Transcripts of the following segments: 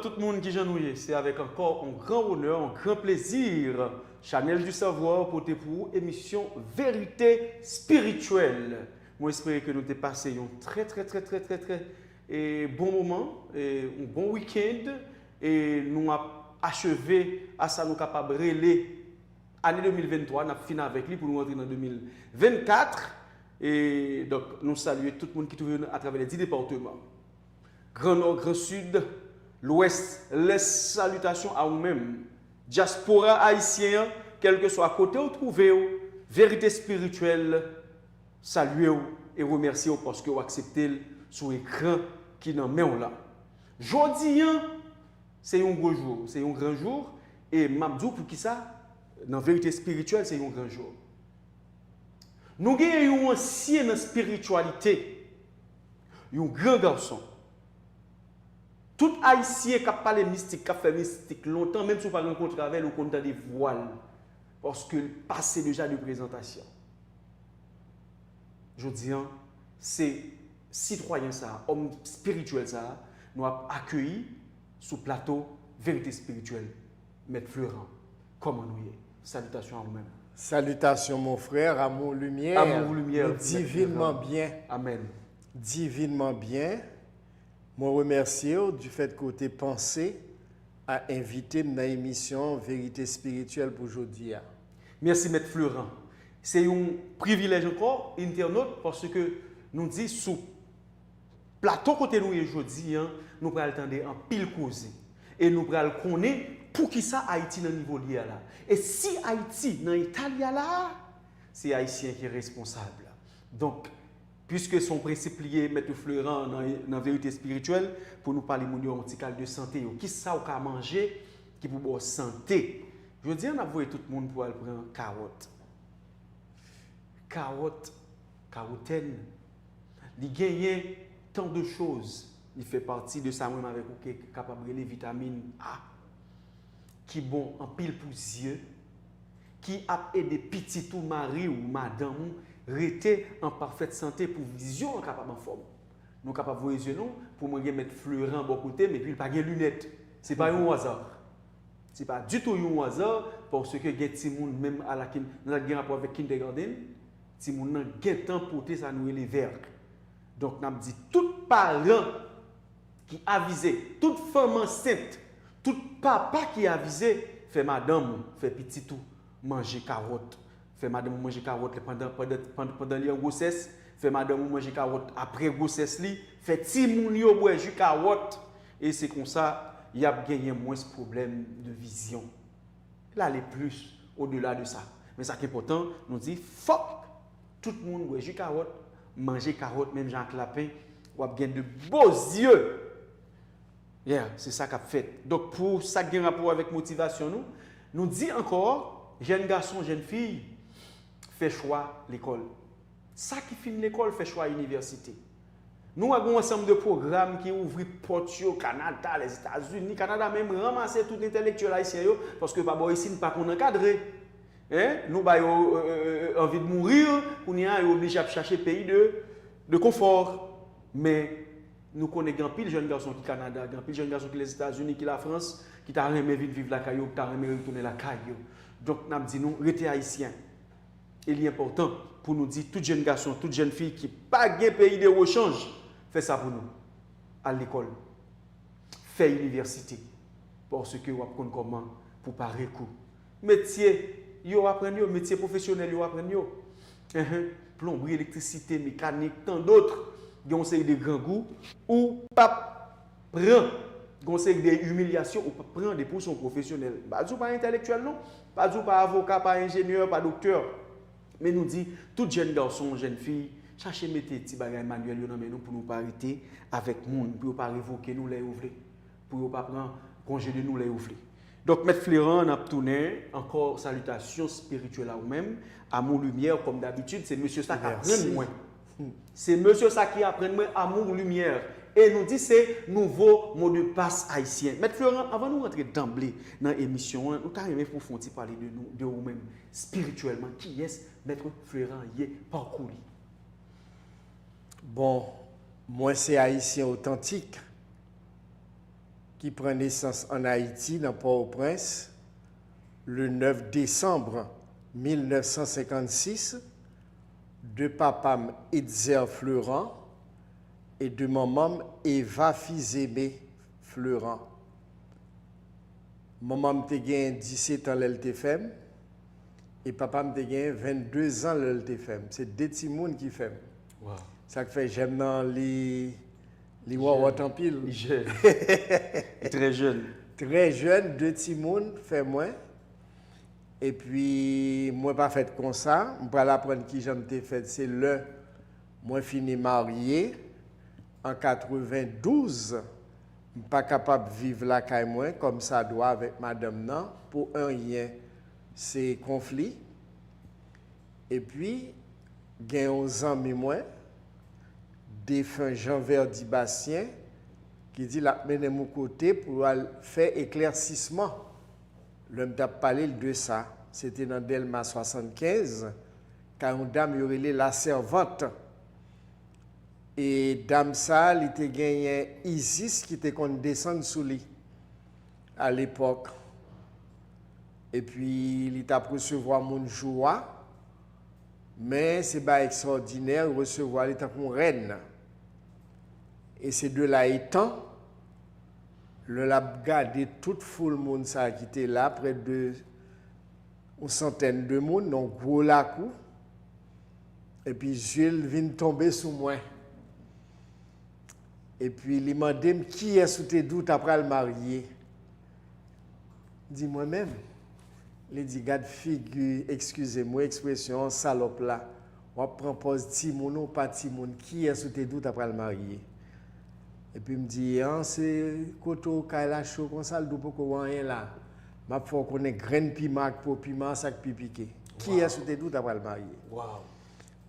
Bonjour tout le monde qui j'ennuie. C'est avec encore un grand honneur, un grand plaisir. Chanel du Savoir pour pour émission Vérité spirituelle. Moi, j'espère que nous avons passé un très et bon moment, et un bon week-end. Et nous avons achevé à ça, nous capables de relayer l'année 2023. Nous avons fini avec lui pour nous rentrer dans 2024. Et donc, nous saluons tout le monde qui est venu à travers les 10 départements. Grand Nord, Grand Sud, l'Ouest, les salutations à vous-même. Diaspora haïtien, quel que soit à côté où trouvez, vérité spirituelle, saluez et remerciez parce que vous acceptez sur l'écran qui n'en met là. Jodi, c'est un gros jour, c'est un grand jour. Et Mabdou, pour qui ça? Dans vérité spirituelle, c'est un grand jour. Nous avons un ancien dans la spiritualité, un grand garçon. Tout haïtien qui a parlé mystique, qui a fait mystique longtemps, même si vous ne rencontrez pas avec, vous avez des voiles. Parce que passé déjà de présentation. Je dis, c'est citoyen ça, homme spirituel ça, nous avons accueilli sous plateau vérité spirituelle. Maître Florent, comment nous y est? Salutations à vous-même. Salutations mon frère, amour lumière. Amour lumière. Divinement bien. Amen. Divinement bien. Je remercie du fait que tu as pensé à inviter dans l'émission Vérité spirituelle pour aujourd'hui. Merci, Maître Florent. C'est un privilège encore, internaute, parce que nous disons sous plateau côté nous aujourd'hui, nous allons attendre en pile cause. Et nous allons connaître pour qui ça Haïti dans le niveau lié là. Et si Haïti dans l'Italie là, c'est Haïtien qui est responsable. Donc, puisque son principe lié, Maître Florent, dans la vérité spirituelle, pour nous parler de santé. Qui ça ou qu'à manger qui pour bonne santé? Je dis, on a vu tout le monde pour aller prendre carotte. Carotte, carottène. Il gagne tant de choses. Il fait partie de ça même avec qui est capable de les vitamines A, qui bon en pile pour yeux, qui a aidé petit ou mari ou madame rester en parfaite santé pour vision capable en forme. Nous capable voir les yeux non pour moi mettre Florent bon côté mais puis il pas de lunettes. C'est pas un hasard. C'est pas du tout un hasard parce que les petits monde même à la dans la rapport avec kindergarten, petit monde nan gen temps porter ça nous les verres. Donc n'a dit tout parent qui avisé, toute femme enceinte, tout papa qui avisé fait madame, fait petit tout manger carotte. Fait madame manger carotte pendant la grossesse, fait madame manger carotte après grossesse li, fait ti moun yo boire jus carotte et c'est comme ça il y a gagné moins de problèmes de vision. Là les plus au-delà de ça. Mais ça qui est important, nous dit faut tout le monde boire jus carotte, manger carotte même Jean Clapin ou a gagné de beaux yeux. C'est ça qu'a fait. Donc pour ça qui a un rapport avec motivation nous dit encore jeune garçon, jeune fille fait choix l'école. Ça qui finit l'école fait choix l'université. Nous avons un ensemble de programmes qui ouvrent portes au Canada, les États-Unis, Canada même ramasser tout intellectuel haïtien parce que pas ici pas qu'on encadrer. Nous avons envie de mourir, on est obligé de chercher pays de confort. Mais nous connaissons un pile de jeunes garçons qui Canada, un pile de jeunes garçons qui les États-Unis, qui la France, qui t'a aimé vivre la caillou, qui t'a aimé retourner la caillou. Donc nous dit nous rester haïtiens. Il est important pour nous dire tout jeune garçon, toute jeune fille qui pas de pays de rechange, fait ça pour nous à l'école. Fait université parce que vous apprenez comment pour parer coup. Métier, yo apprendre métier professionnel yo apprendre plomberie, électricité, mécanique, tant d'autres. Conseil de grands goûts ou pas prend conseil de humiliation ou pas prend des positions professionnelles. Pas du pas intellectuel non, pas du pas avocat, pas ingénieur, pas docteur. Mais nous dit tout jeune garçon, jeune fille, cherchez mettre petit bagage manuel dans nous pour nous pas arrêter avec monde, pour pas révoquer nous les ouvrir, pour pas prendre congé de nous les ouvrir. Donc Maître Florent a tourné encore salutations spirituelles à vous-même, amour lumière comme d'habitude, c'est monsieur ça qui apprend moins. C'est monsieur ça qui apprend amour lumière et nous dit c'est nouveau mot de passe haïtien. Maître Florent, avant de nous rentrer d'emblée dans l'émission, nous t'avons aimé pour parler de nous de vous-même spirituellement. Qui est Maître Florent y est parcouru? Bon, moi c'est haïtien authentique. qui prend naissance en Haïti, dans Port-au-Prince, le 9 décembre 1956, de papam Itzer Fleurant et de maman Eva Fizeme Fleurant. Maman te gen 17 ans l'LTFM et papa te gen 22 ans l'LTFM. C'est deux petits moun qui fait. Wow. Ça fait j'aime dans les wawa en pile. Jeune. Très jeune. Très jeune, deux petits moun fait moi. Et puis moi pas fait comme ça, on va l'apprendre qui j'en t'ai fait, c'est le moi fini marié en 92. Je ne suis pas capable de vivre là comme moi, comme ça doit avec madame non. Pour un rien, c'est conflit. Et puis, il y a 11 ans, moi, défunt Jean-Verdi Bastien, qui dit la mené mon côté pour faire éclaircissement. L'homme t'a parlé de ça. C'était dans Delma 75, quand une dame y aurait la servante. Et dame ça, il était gagné Isis qui était qu'on descend sous lui à l'époque. Et puis il t'a recevoir mon joie, mais c'est pas extraordinaire recevoir l'état comme reine. Et ces deux-là étant, le l'a gardé toute foule monde ça qui était là, près de une centaine de monde, donc gros la coup. Et puis Jules vient tomber sous moi. Et puis, il m'a demandé qui est sous tes doutes après le marier. Dis moi-même. Il dit, garde figure, excusez-moi, expression, salope là. On prend pose Timon ou pas Timon. Qui est sous tes doutes après le marier? Et puis, il me dit, c'est Koto, Kaila, chaud, comme ça, le double pour rien là. Je faut qu'on ait graine piment, pour piment, sac piqué. Qui est sous tes doutes après le marier? Wow.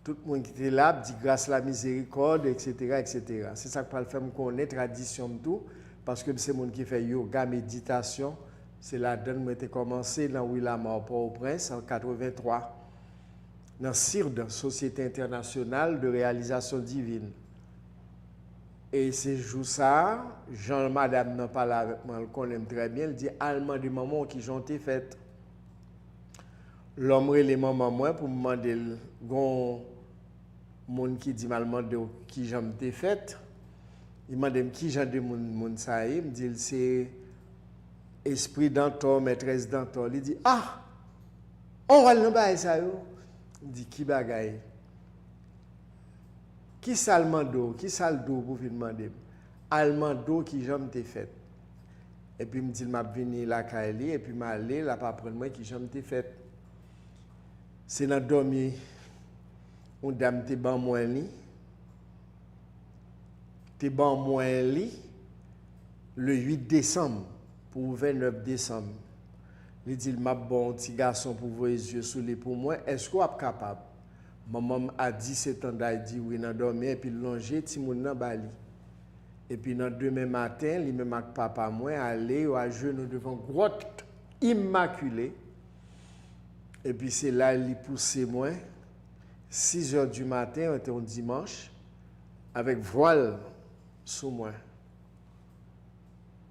Tout le monde qui était là dit grâce à la miséricorde, etc. etc. C'est ça que je fais connaître tradition tout, parce que c'est le monde qui fait yoga, méditation. C'est là-dedans que j'ai commencé dans Willamar Port-au-Prince en 83, dans CIRD, Société internationale de réalisation divine. Et ces jours ça, Jean madame n'en parle avec moi, elle connaît très bien, elle dit allemand de maman qui j'ont été fait. L'homme les maman moi pour me demander gon monde qui dit mal demandé qui j'aime t'ai fait. Il m'a demandé qui j'en de mon ça il me dit c'est esprit d'Anton, maîtresse d'Anton. Il dit ah on va le bailler ça yo. Il dit qui bagaille. Qui salmando, qui saldo pour venir demander. Almando qui j'aime t'ai fait. Et puis il me dit m'a venir la Kaili et puis m'a aller là pas prendre moi qui j'aime t'ai fait. C'est dans dormi on dame te ban moins li le 8 décembre pour 29 décembre. Il dit m'a bon petit garçon pour vos yeux sous les pour moi est-ce qu'on est capable? Maman a 17 ans d'elle dit oui dans dormi et puis longer ti moun nan bali. Et puis dans demain matin, lui même avec papa moi aller à genoux devant grotte immaculée. Et puis c'est là il poussait moi 6 heures du matin, on était un dimanche avec voile sous moi.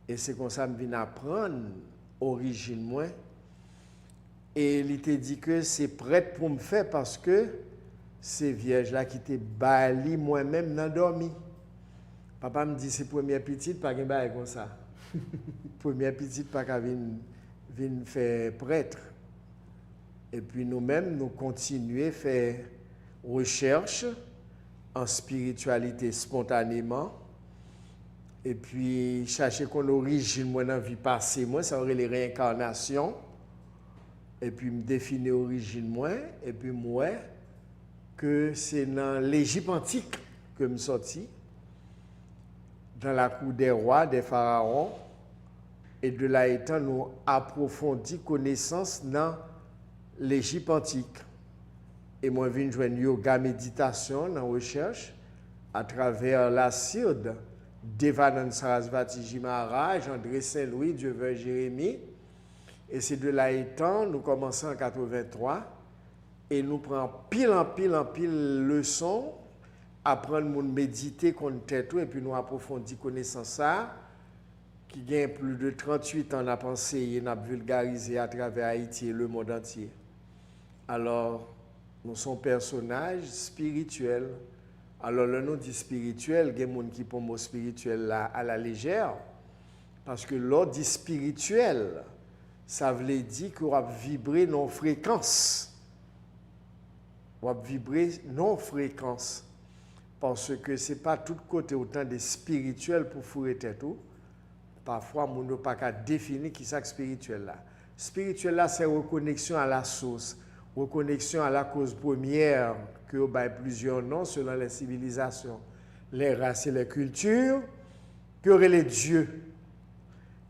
Et c'est comme ça que je viens apprendre l'origine moi. Et il t'a dit que c'est prêt pour me faire parce que ces vierges là qui étaient bali moi-même dans dormi. Papa me dit c'est première petite pas gain comme ça. Première petite pas qu'à venir faire prêtre. Et puis nous-mêmes, nous continuons à faire recherche en spiritualité spontanément. Et puis chercher qu'on origine moi dans la vie passée, moi, ça aurait les réincarnations. Et puis me définir l'origine moi. Et puis moi, que c'est dans l'Égypte antique que je suis sorti. Dans la cour des rois, des pharaons. Et de là étant, nous approfondis connaissance dans l'Égypte antique. Et moi, je viens joindre yoga méditation dans la recherche à travers la CIRD, Devanand Sarasvati Ji Maharaj, André Saint-Louis, Dieu veut Jérémie. Et c'est de là étant, nous commençons en 83 et nous prenons pile en pile leçons, apprendre à méditer contre tout et puis nous approfondir connaissance ça. qui gagne plus de 38 ans, n'a pensé et n'a vulgarisé à travers Haïti et le monde entier. Alors, nous sommes personnages spirituels. Alors, le nom dit spirituel, il y a des gens qui prennent le mot spirituel là, à la légère, parce que l'ordre dit spirituel, ça veut dire qu'on va vibrer non fréquence. On va vibrer non fréquence. Parce que ce n'est pas tout côté autant de spirituel pour fourrer tête. Parfois, on n'a pas qu'à définir qui c'est spirituel là. Spirituel là, c'est reconnexion à la source, reconnexion à la cause première, que on a plusieurs noms selon les civilisations, les races et les cultures, que les dieux.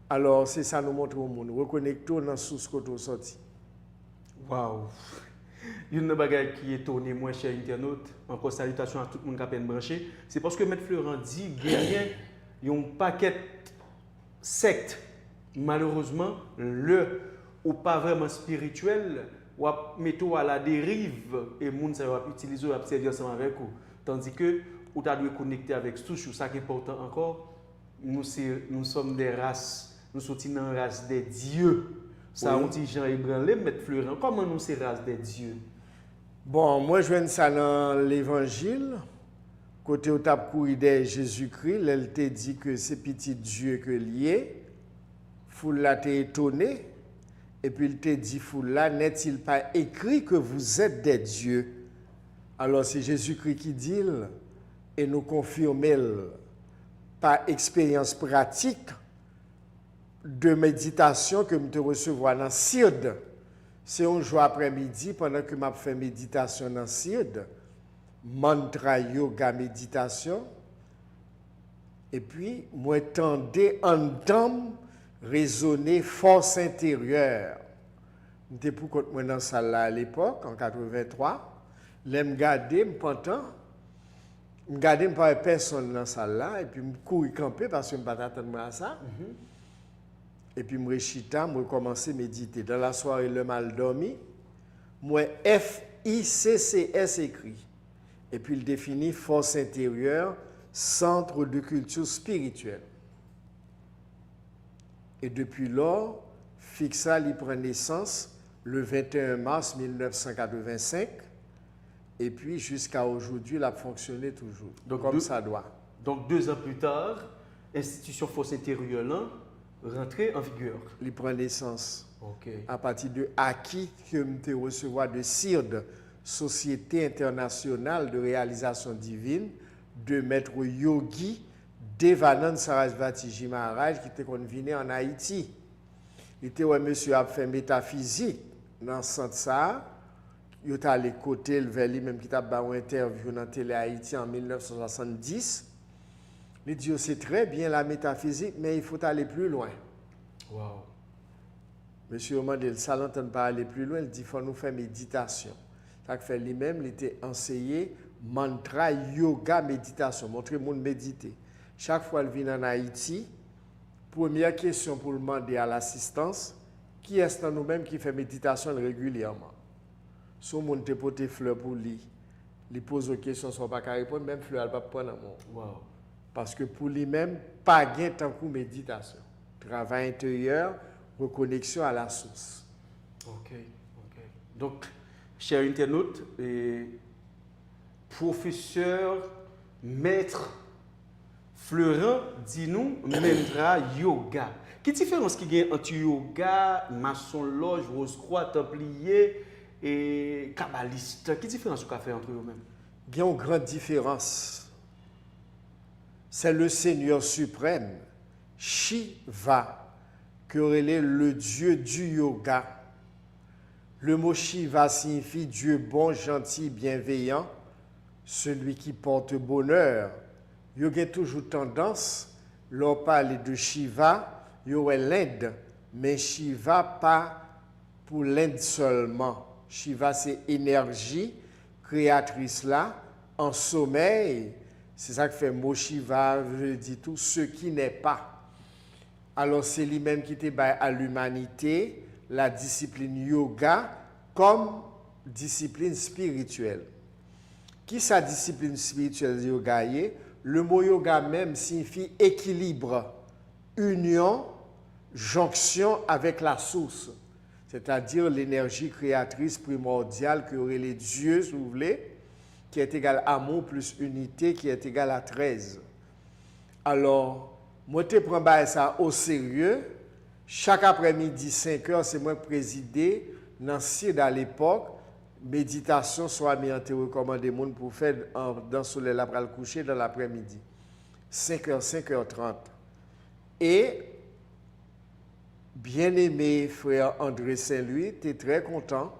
Alors, c'est ça nous montre au monde. Reconnectons dans la source que nous sorti. Waouh! Une chose qui est étonnée, moi, cher internaute, encore salutations à tout le monde qui a peine branché, c'est parce que M. Florent dit qu'il y a un paquet secte. Malheureusement, ou pas vraiment spirituel, ou mettre à la dérive et les gens va utiliser ou observer ensemble avec vous. Tandis que vous devez connecter avec souche, ça qui est important encore, nous sommes des races, nous sommes une race des dieux. Ça, on dit Jean ébranlé, M. Florent, comment nous sommes race des dieux? Bon, moi, je viens ça dans l'évangile. Côté où tu as couru de Jésus-Christ, elle t'a dit que c'est petit Dieu que lié. Foule là t'est étonné. Et puis il t'a dit, foule là, n'est-il pas écrit que vous êtes des dieux? Alors c'est Jésus-Christ qui dit, et nous confirme par expérience pratique de méditation que je recevoir dans Sirde. C'est un jour après-midi, pendant que je fais méditation dans Sirde, mantra, yoga, méditation, et puis, moi, tendais en dame résonner force intérieure. J'étais pour quand moi dans la salle à l'époque, en 83, là, je regardais, je m'entends, je regardais, je ne parlais personne dans la salle là, et puis je courais camper parce que je ne pas attendre à ça. Et puis, je rechita, je commençais à méditer. Dans la soirée, le mal dormi, moi, FICCS écrit. Et puis, il définit force intérieure, centre de culture spirituelle. Et depuis lors, Fixa il prend naissance le 21 mars 1985. Et puis, jusqu'à aujourd'hui, il a fonctionné toujours. Donc, comme ça doit. Donc, 2 ans plus tard, institution force intérieure là, rentrée en vigueur. Il prend naissance. Okay. À partir de acquis que je recevoir de CIRD, Société internationale de réalisation divine, de maître Yogi Devanand Sarasvati Ji Maharaj qui était convenu en Haïti. Il était un monsieur a fait métaphysique dans ce centre ça. Il est allé côté vers lui même qui t'a fait une interview dans télé Haïti en 1970. Il dit c'est très bien la métaphysique mais il faut aller plus loin. Wow. Monsieur Mandel, ça l'entend pas aller plus loin, il dit faut nous faire méditation. Ça fait lui-même, il était enseigné mantra, yoga, méditation, montrer le monde méditer. Chaque fois qu'il vient en Haïti, première question pour demander à l'assistance, qui est-ce dans nous-mêmes qui fait méditation régulièrement? Si on monte pour tes fleurs pour lui, il pose une question, soit pas qu'à répondre, même fleur, elle ne va pas prendre un mot. Wow. Parce que pour lui-même, pas gain tant que méditation. Travail intérieur, reconnexion à la source. Ok. Donc, chers internautes, professeur, maître Florent, dis-nous, mantra yoga. Quelle différence qu'il y a entre yoga, maçon loge, rose-croix, templier et kabbaliste? Quelle différence qu'il y a fait entre eux-mêmes? Il y a une grande différence. C'est le Seigneur suprême, Shiva, que relève le dieu du yoga. Le mot Shiva signifie Dieu bon, gentil, bienveillant, celui qui porte bonheur. Il y a toujours tendance, l'on parle de Shiva, il y aurait l'Inde, mais Shiva pas pour l'Inde seulement. Shiva c'est énergie créatrice là, en sommeil. C'est ça que fait mot Shiva, je dis tout, ce qui n'est pas. Alors c'est lui-même qui était à l'humanité la discipline yoga comme discipline spirituelle. Qui sa discipline spirituelle yoga est? Le mot yoga même signifie équilibre. union, jonction avec la source, c'est-à-dire l'énergie créatrice primordiale que aurait les dieux, si vous voulez, qui est égal à amour plus unité, qui est égal à 13. Alors, moi, je prends ça au sérieux. Chaque après-midi, 5 heures, c'est moi qui préside dans CID à l'époque. Méditation, soit mis en recommandé monde pour faire dans le soleil après le coucher dans l'après-midi. 5h, 5h30. Et, bien-aimé frère André Saint-Louis, tu es très content.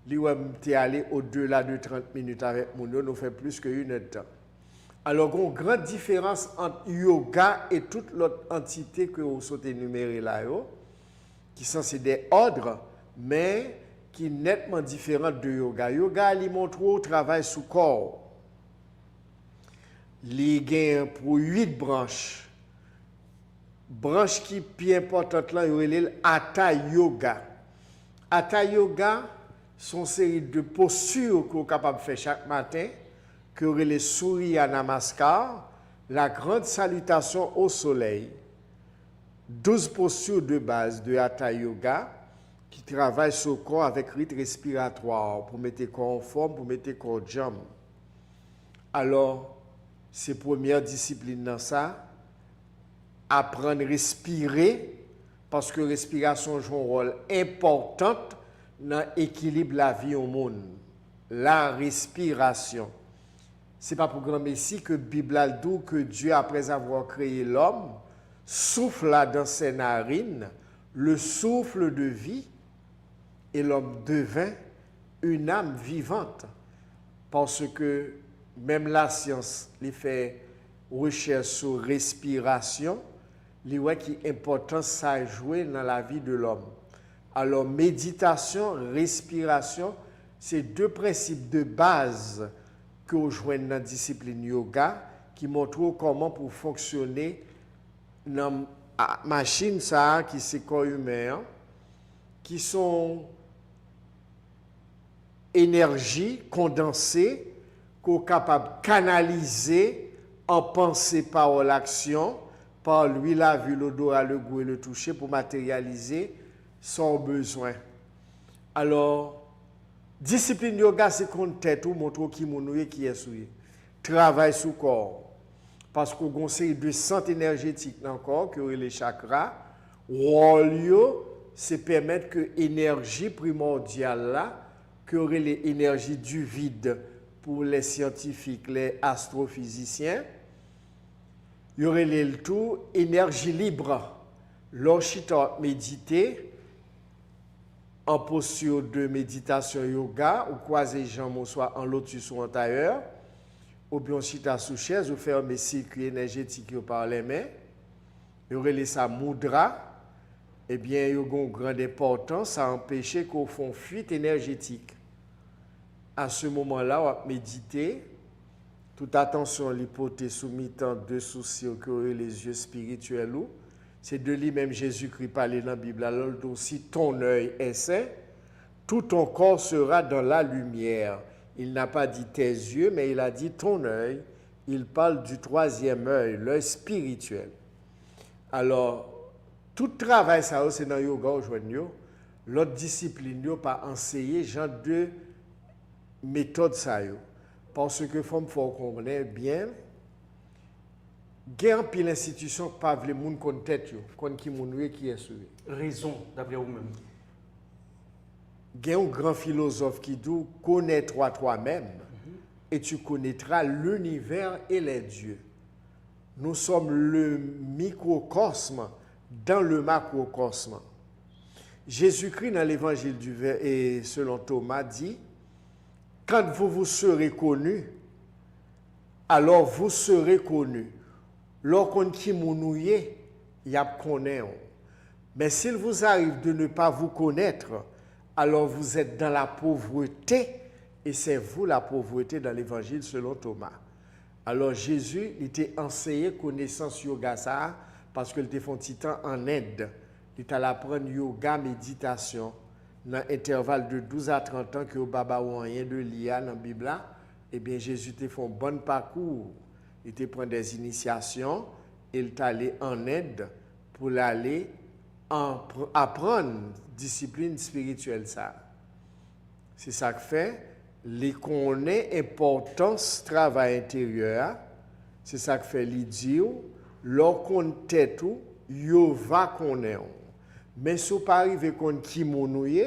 Lui, tu es allé au-delà de 30 minutes avec mon nous fait plus que 1 heure de temps. Alors, il y a une grande différence entre yoga et toute l'autre entité que vous avez énumérée là, qui sont des ordres, mais qui sont nettement différentes de yoga. Yoga, il montre au travail sous corps. Il y a pour 8 branches. Branche qui est plus importante là, il y a Hatha Yoga. Hatha Yoga sont une série de postures qu'on est capable de faire chaque matin, que les Surya Namaskar, la grande salutation au soleil, 12 postures de base de Hatha Yoga qui travaillent sur le corps avec rythme respiratoire pour mettre le corps en forme, pour mettre le corps en jambe. Alors, c'est la première discipline dans ça, apprendre à respirer, parce que la respiration joue un rôle important dans l'équilibre de la vie au monde. La respiration. Ce n'est pas pour grand Messie que la Bible a dit que Dieu, après avoir créé l'homme, souffle dans ses narines le souffle de vie et l'homme devint une âme vivante. Parce que même la science les fait recherche sur respiration, les voit qui importance ça jouer dans la vie de l'homme. Alors méditation, respiration, c'est 2 principes de base que vous joignez dans la discipline yoga qui montrent comment pour fonctionner dans la machine ça qui c'est corps humain, qui sont énergie condensée qu'on est capable de canaliser en pensée, parole, action, par lui, la vue, l'odorat, le goût et le toucher pour matérialiser son besoin. Alors, discipline yoga, c'est qu'on tête ou montre qui monouye qui est souillé. Travail sous corps. Parce qu'on a une série de centres énergétiques dans le corps, que les chakras, rôle, c'est permettre que l'énergie primordiale là, que l'énergie du vide pour les scientifiques, les astrophysiciens, il y aurait le tout énergie libre. Lorsqu'on méditer en posture de méditation yoga, ou croiser jambes, soit en lotus ou en tailleur, ou bien chita sous chaise, ou faire mes cycles énergétiques par les mains, il y aurait ça mudra, eh bien, il y a une grande importance à empêcher qu'on fasse fuite énergétique. À ce moment-là, on va méditer. Toute attention à l'hypothèse soumettant deux soucis que les yeux spirituels. C'est de lui-même Jésus-Christ parlait dans la Bible. Alors, si ton œil est sain, tout ton corps sera dans la lumière. Il n'a pas dit tes yeux, mais il a dit ton œil. Il parle du 3e œil, l'œil spirituel. Alors, tout travail, ça, c'est dans le yoga aujourd'hui. L'autre discipline, il pas enseigner genre de méthode, ça. Parce que faut comprendre bien, il y a une institution qui parle de monde contre tête, contre qui est souillé. Raison, d'après vous-même. Il y a un grand philosophe qui dit connais-toi toi-même et tu connaîtras l'univers et les dieux. Nous sommes le microcosme dans le macrocosme. Jésus-Christ, dans l'évangile et selon Thomas, dit quand vous serez connus, alors vous serez connus. Lorsqu'on qui mounouye, il y a connaît. Mais s'il vous arrive de ne pas vous connaître, alors vous êtes dans la pauvreté, et c'est vous la pauvreté dans l'évangile selon Thomas. Alors Jésus, il était enseigné connaissance yoga ça, parce qu'il était fait un temps en Inde. Il était allé apprendre yoga, méditation, dans l'intervalle de 12 à 30 ans que au baba ou rien de l'IA dans la Bible, eh bien Jésus était fait un bon parcours. Il était prendre des initiations, il est allé en Inde pour aller apprendre discipline spirituelle ça. C'est ça que fait les connaît importance travail intérieur. C'est ça que fait les dire lorsqu'on tête tout yo va connaître. Mais si pas arriver qu'on qui monouye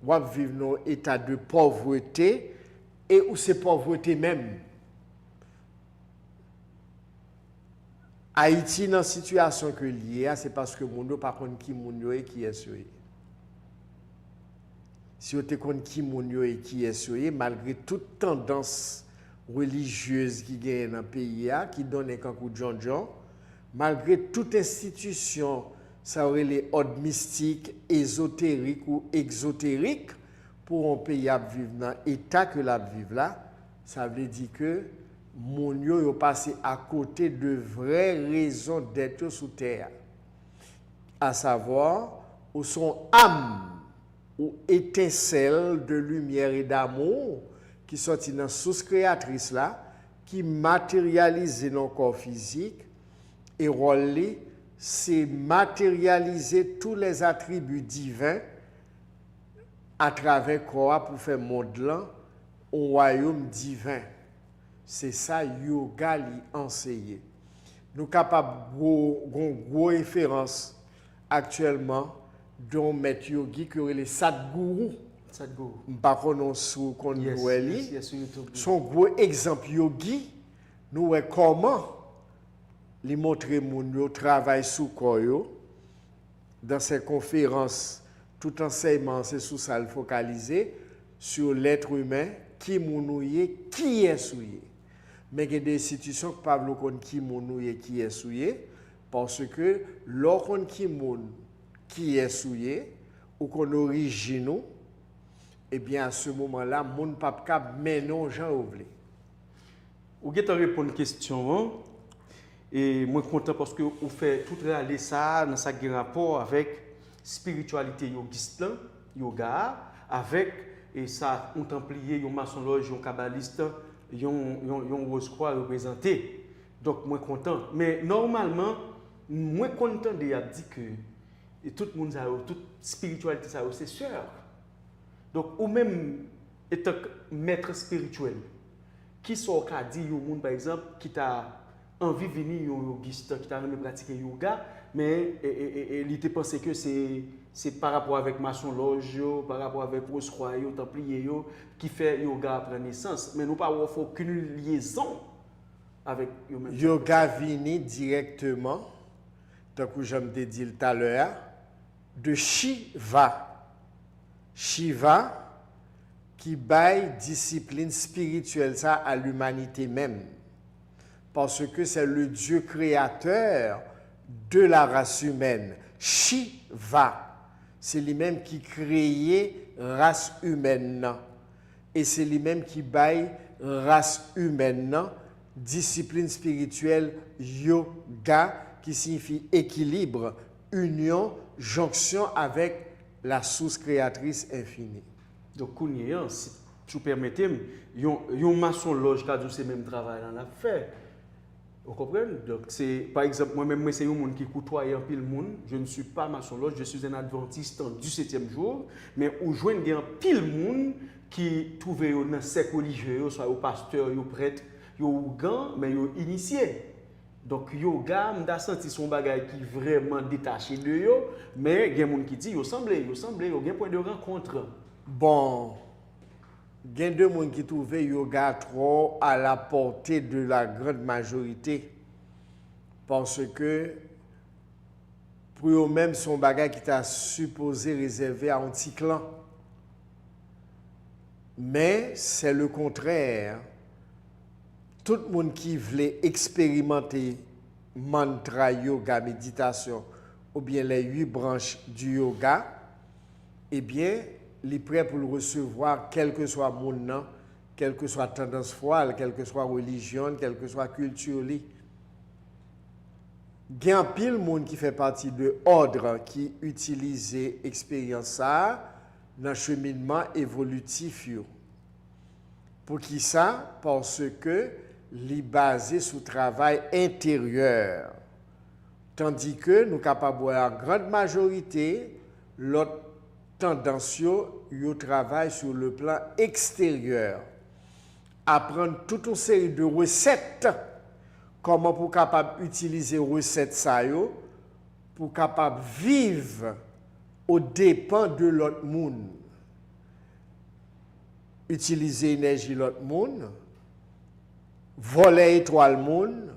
ou vivre dans un état de pauvreté et où c'est pauvreté même. Haïti dans la situation que lié, c'est parce que mon pas connaît qui mon et qui est soyé. Si vous connaissez qui mon et qui est soyé, malgré toute tendance religieuse qui gagne dans le pays, qui donne un coup de John, malgré toute institution, ça aurait les ordres mystiques, ésotériques ou exotériques, pour un pays à vivre dans l'état que la vivre là, ça veut dire que mon yo passé à côté de vraies raisons d'être sous terre. À savoir, où son âme ou étincelle de lumière et d'amour qui sortit dans la source créatrice là, qui matérialise dans le corps physique et rôle c'est matérialiser tous les attributs divins à travers quoi pour faire monde là au royaume divin. C'est ça yoga li enseigné. Nous capables gros référence actuellement dont maître yogi que les Sadhguru. Sadhguru. Pas qu'on sous qu'on Yes, son gros exemple yogi nous voyons comment li montrer moun yo travail sous corps dans ces conférences tout enseignement c'est sous ça focalisé sur l'être humain qui mounouye qui est souillé mais il y a des institutions que Pablo kon qui mounouye qui est souillé parce que l'on qui moun qui est souillé ou qu'on originaux eh bien à ce moment-là moun pa cap menon Jean Ouvlé. Ou get répondre question et moi content parce que vous fait tout aller ça dans ça rapport avec spiritualité yogiste yoga avec et ça un templier un maçon loge un kabbaliste un rose croix représenté donc moi content mais normalement moi content de a dit que et tout le monde ça toute spiritualité ça c'est sœur donc ou même étant maître spirituel qui sont qu'a dit au monde par exemple qui t'a envie de venir yogiste qui t'a même pratiquer yoga mais il était pensé que c'est par rapport avec maçon loge par rapport avec rose croix templier qui fait yoga prendre naissance mais nous pas aucune liaison avec yoga vini directement tant que je me dit tout à l'heure de Shiva qui baille discipline spirituelle ça à l'humanité même parce que c'est le Dieu créateur de la race humaine. Shiva, c'est lui-même qui créait race humaine. Et c'est lui-même qui baille race humaine, discipline spirituelle, yoga, qui signifie équilibre, union, jonction avec la source créatrice infinie. Donc, si tu permettez, un maçon loge qui a ce même travail dans la fait. Vous comprenez? Donc, c'est, par exemple, moi-même, c'est un monde qui côtoie un pile monde. Je ne suis pas maçon loge, je suis un adventiste du 7e jour. Mais où je vois un pile monde qui trouve dans sec religieux, soit au pasteur, au prêtre, au gant, mais au initié. Donc, yoga, je senti son bagage qui est vraiment détaché de yo, mais il y a des gens qui disent, il semble, il y a un point de rencontre. Bon. Il y a deux personnes qui trouvent yoga trop à la portée de la grande majorité. Parce que pour eux-mêmes, son bagage qui était supposé réservé à un petit clan. Mais c'est le contraire. Tout le monde qui voulait expérimenter mantra, yoga, méditation, ou bien les 8 branches du yoga, eh bien, il est prêt pour le recevoir, quel que soit mon nom, quelle que soit tendance folle, quelle que soit religion, quelle que soit culture. Il y a un pile monde qui fait partie de l'ordre qui utilise l'expérience dans le cheminement évolutif. Pour qui ça? Parce que il est basé sur le travail intérieur. Tandis que nous sommes capables, la grande majorité, l'autre tendance, yo travaille sur le plan extérieur. Apprendre toute une série de recettes, comment pour capable utiliser recettes ça yo, pour capable vivre aux dépens de l'autre monde. Utiliser l'énergie de l'autre monde, voler étoile monde,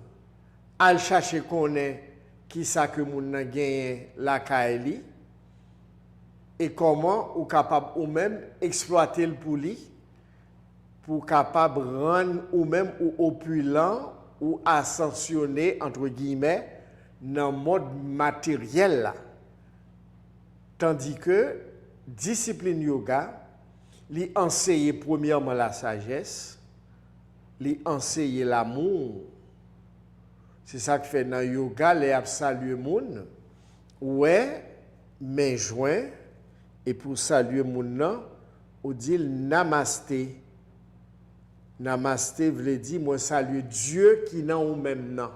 aller chercher qu'on est qui ça que moun nan gagné la kaeli et comment ou capable ou même exploiter le pour lui pour capable rendre ou même ou opulent ou ascensionner entre guillemets dans le mode matériel là. Tandis que discipline yoga li enseigne premièrement la sagesse, li enseigne l'amour. C'est ça que fait dans le yoga, les saluer moun, ouais, main joint, et pour saluer moun, on dit namasté. Namasté veut dire, moi salue Dieu qui n'a ou même non.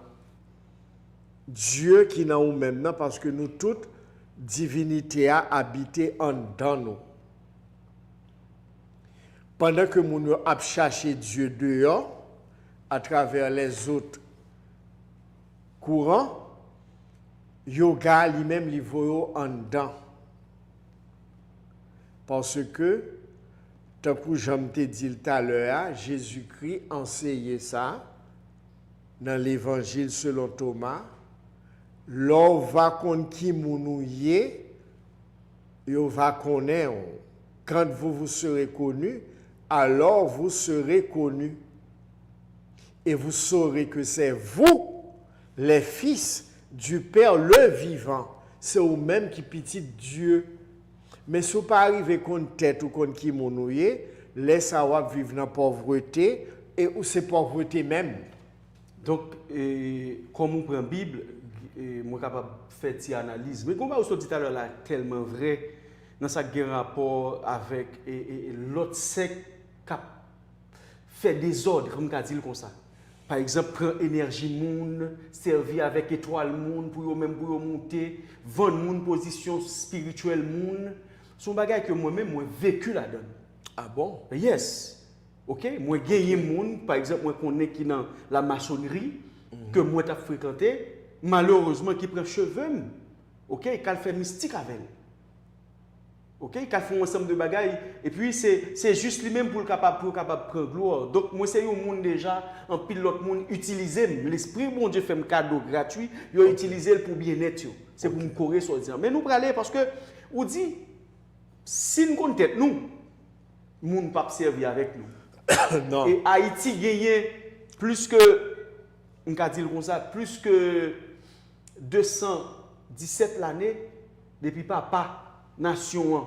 Dieu qui n'a ou même non, parce que nous toutes, divinité a habité en dans nous. Pendant que nous avons cherché Dieu dehors, à travers les autres courant, yoga lui-même li voyo en dedans. Parce que, tant que j'aime te dit tout à l'heure, Jésus-Christ enseignait ça dans l'évangile selon Thomas. L'on va connaître qui mounou yé, yo va connaître. Quand vous serez connus, alors vous serez connus. Et vous saurez que c'est vous, les fils du Père le vivant, c'est eux-mêmes qui petit Dieu. Mais si vous pas arrivé contre tête ou contre qui monouye, laisse avoir vivre dans la pauvreté et où c'est pauvreté même. Donc, comme on prend la Bible, moi capable de faire une analyse. Mais comme vous dit tout à l'heure, là, tellement vrai, dans ça qui a un rapport avec l'autre secte qui fait des ordres, comme on dit comme ça. Par exemple, prendre énergie moun, servir avec étoile moun pour même pour monter, vendre moun position spirituelle moun. Son bagage que moi-même moi vécu là-dedans. Ah bon? Yes. OK, moi gagné moun, par exemple moi connais qui dans la maçonnerie que moi t'a fréquenté, malheureusement qui prend cheveux. OK, qui fait mystique avec. OK, il a fait un ensemble de bagailles et puis c'est juste lui-même pour capable prendre gloire. Donc moi c'est un monde déjà en pile l'autre monde utiliser l'esprit bon Dieu fait un cadeau gratuit, il a utilisé pour bien-être. C'est pour me corriger sur dire. Mais nous parler parce que on dit si nous comptons nous monde pas servir avec nous. Non. Et Haïti gagne plus que on va dire comme ça, plus que 217 l'année depuis papa nation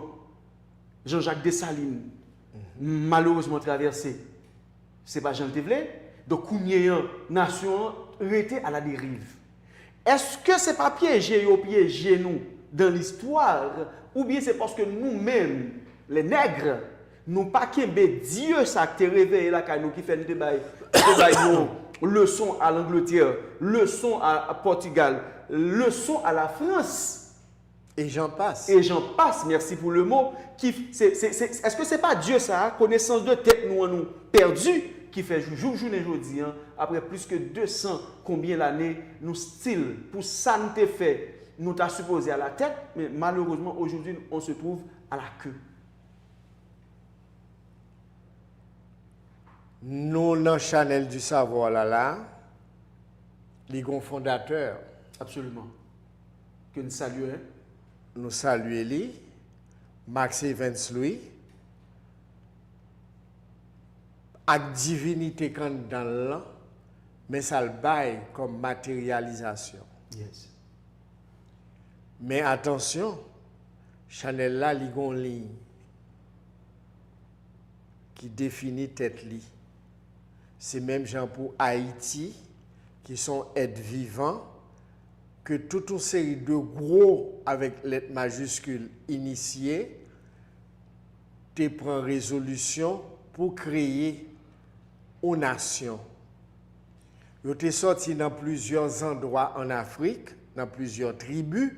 Jean-Jacques Dessalines malheureusement traversé c'est pas Jean Tevlé donc combien nation était à la dérive. Est-ce que c'est pas piégé nous dans l'histoire ou bien c'est parce que nous-mêmes les nègres nous pas qu'aimer Dieu ça qui réveillé là nous qui fait une débat leçon à l'Angleterre, leçon à Portugal, leçon à la France. Et j'en passe. Et j'en passe, merci pour le mot. Est-ce que ce n'est pas Dieu ça, connaissance de tête nous perdu, qui fait journée aujourd'hui, après plus que 200 combien l'année, nous style, pour ça nous t'ai fait, nous t'a supposé à la tête, mais malheureusement aujourd'hui on se trouve à la queue. Nous, dans Chanel du savoir là, les grands fondateurs. Absolument. Que nous saluons. Nous saluons lui, Max Evans Louis, avec divinité quand dans l'an, mais ça le baille comme matérialisation. Yes. Mais attention, Chanel là, il y a une ligne qui définit tête li. C'est même gens pour Haïti, qui sont êtres vivants, que toute une série de gros avec lettres majuscules initiés te prend résolution pour créer une nation. Ils sont sortis dans plusieurs endroits en Afrique dans plusieurs tribus.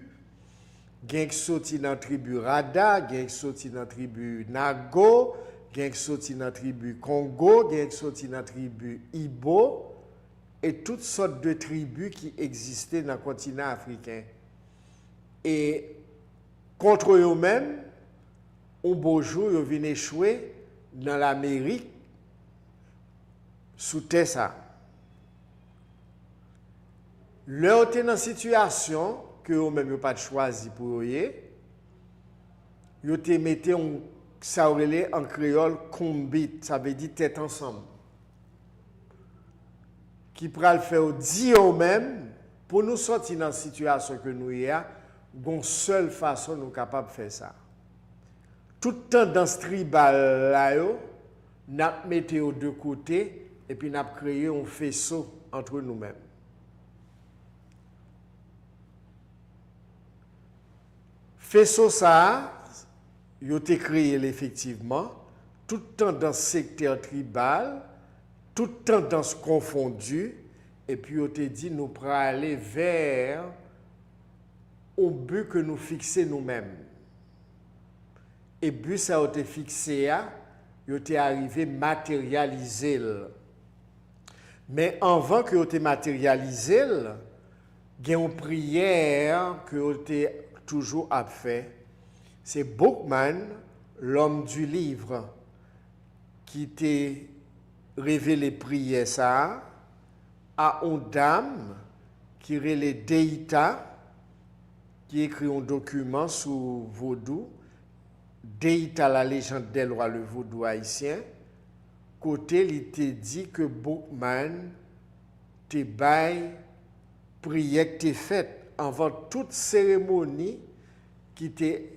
Gen qui sorti dans la tribu Rada, gen qui sorti dans la tribu Nago, gen qui sorti dans la tribu Congo, gen qui sorti dans la tribu Ibo, et toutes sortes de tribus qui existaient dans le continent africain. Et contre eux-mêmes, un beau jour, ils viennent échouer dans l'Amérique sous Tessa. Leur était dans une situation que eux-mêmes n'ont pas choisi pour eux. Ils ont mis ça en créole combit, ça veut dire tête ensemble. Qui pourra le faire dire eux-mêmes pour nous sortir dans la situation que nous y a, une seule façon nous capable de faire ça. Toute tendance tribale là, nous mettons aux deux côtés et puis nous avons créé un faisceau entre nous-mêmes. Faisceau ça, il a été créé effectivement, toute tendance sectaire tribale, toute tendance confondue, et puis il a dit nous pourrons aller vers au but que nous fixons nous-mêmes. Et but ça a été fixé, il a été arrivé matérialiser. Mais avant que il été matérialisé, il y a une prière que il été toujours à faire. C'est Bookman, l'homme du livre, qui t'a révélé prière ça à une dame qui est Deïta, qui écrit un document sur Vaudou. Deïta, la légende des rois, le Vaudou haïtien. Côté, il t'a dit que Bookman te baille prière que t'es faite avant toute cérémonie qui t'est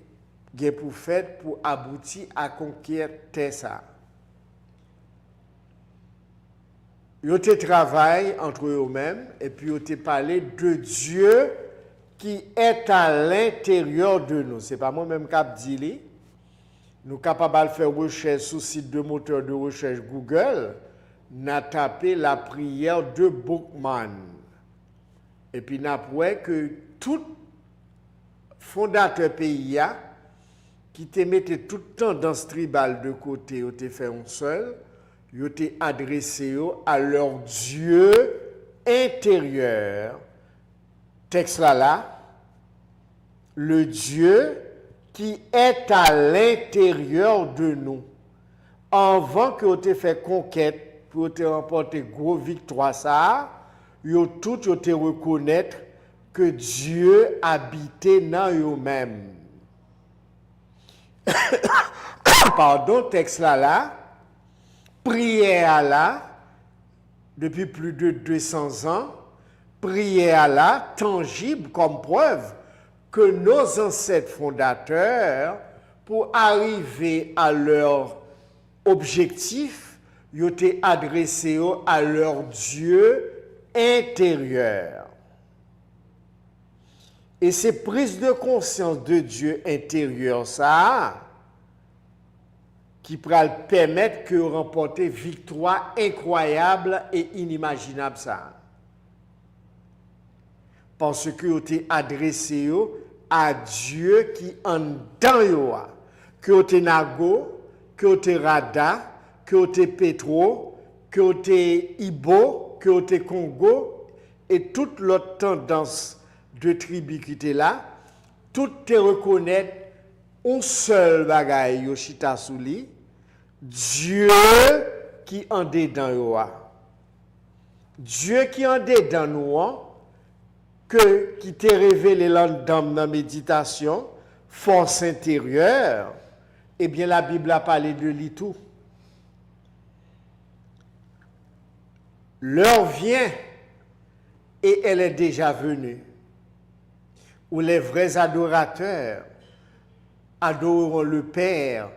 pour faire pour aboutir à conquérir Tessa. Ils ont travaillé entre eux-mêmes et puis ils ont parlé de Dieu qui est à l'intérieur de nous. Ce n'est pas moi-même qui dis. Nous sommes capables de faire recherche sur le site de moteur de recherche Google. Nous avons tapé la prière de Bookman. Et puis nous avons vu que tout fondateur pays qui te mettait tout le temps dans ce tribal de côté, ils ont fait un seul, ils ont adressé à leur Dieu intérieur. Texte là, le Dieu qui est à l'intérieur de nous. Avant que vous ayez fait conquête, pour te remporter gros victoire, ça, vous tout te reconnaître que Dieu habitait dans eux-mêmes. Pardon, texte là, prière là, depuis plus de 200 ans, prière là, tangible comme preuve que nos ancêtres fondateurs, pour arriver à leur objectif, ils ont été adressés à leur Dieu intérieur. Et ces prises de conscience de Dieu intérieur, ça, qui pourra permettre que vous remportez victoire incroyable et inimaginable, ça. Parce que vous êtes adressé à Dieu qui en dans yo, que vous êtes Nago, que vous êtes Rada, que vous êtes Petro, que vous êtes Ibo, que vous êtes Congo, et toute l'autre tendance de tribu qui était là, tout te reconnaître un seul bagaille Yoshita Souli, Dieu qui en dedans yo. Dieu qui en dedans nous, qui t'est révélé dans la méditation, force intérieure, eh bien la Bible a parlé de lui tout. L'heure vient et elle est déjà venue, où les vrais adorateurs adoreront le Père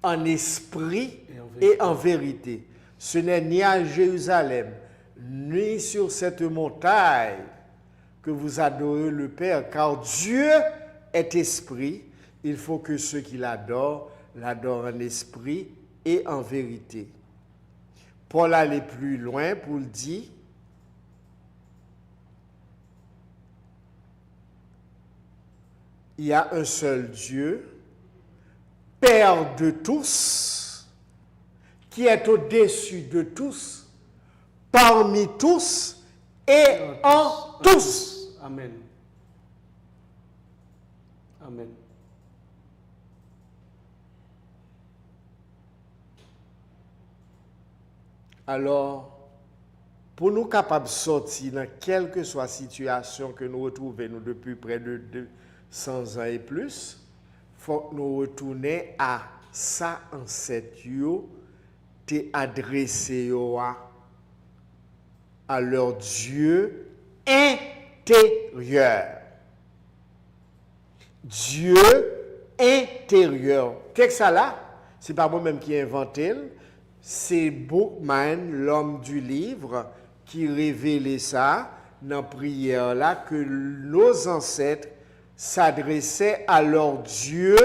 en esprit et en vérité. Ce n'est ni à Jérusalem, ni sur cette montagne que vous adorez le Père, car Dieu est esprit. Il faut que ceux qui l'adorent en esprit et en vérité. Paul allait plus loin pour le dire. il y a un seul Dieu, Père de tous, qui est au-dessus de tous, parmi tous et en tous. Amen. Amen. Alors, pour nous capables de sortir dans quelle que soit la situation que nous retrouvons nous depuis près de 200 ans et plus, il faut que nous retournions à ça ancêtre t'es adressé à leur Dieu intérieur. Dieu intérieur. Qu'est-ce que ça là? C'est pas moi-même qui ai inventé. C'est Bookman, l'homme du livre, qui révélait ça dans la prière là, que nos ancêtres s'adressaient à leur Dieu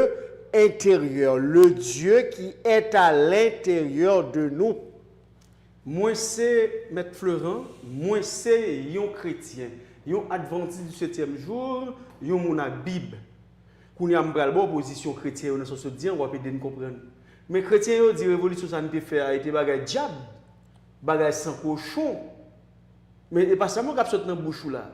intérieur, le Dieu qui est à l'intérieur de nous. Moi, c'est Maître Florent, moi, c'est un chrétien, un adventiste du 7e jour, un mon a Bible. Quand il y a une position chrétienne, on se dit, on va peut-être comprendre. Mais les chrétiens disent que la révolution ça ne peut faire, été bagay diable, bagay sans cochon. Mais pas seulement qu'on saute dans la bouche là.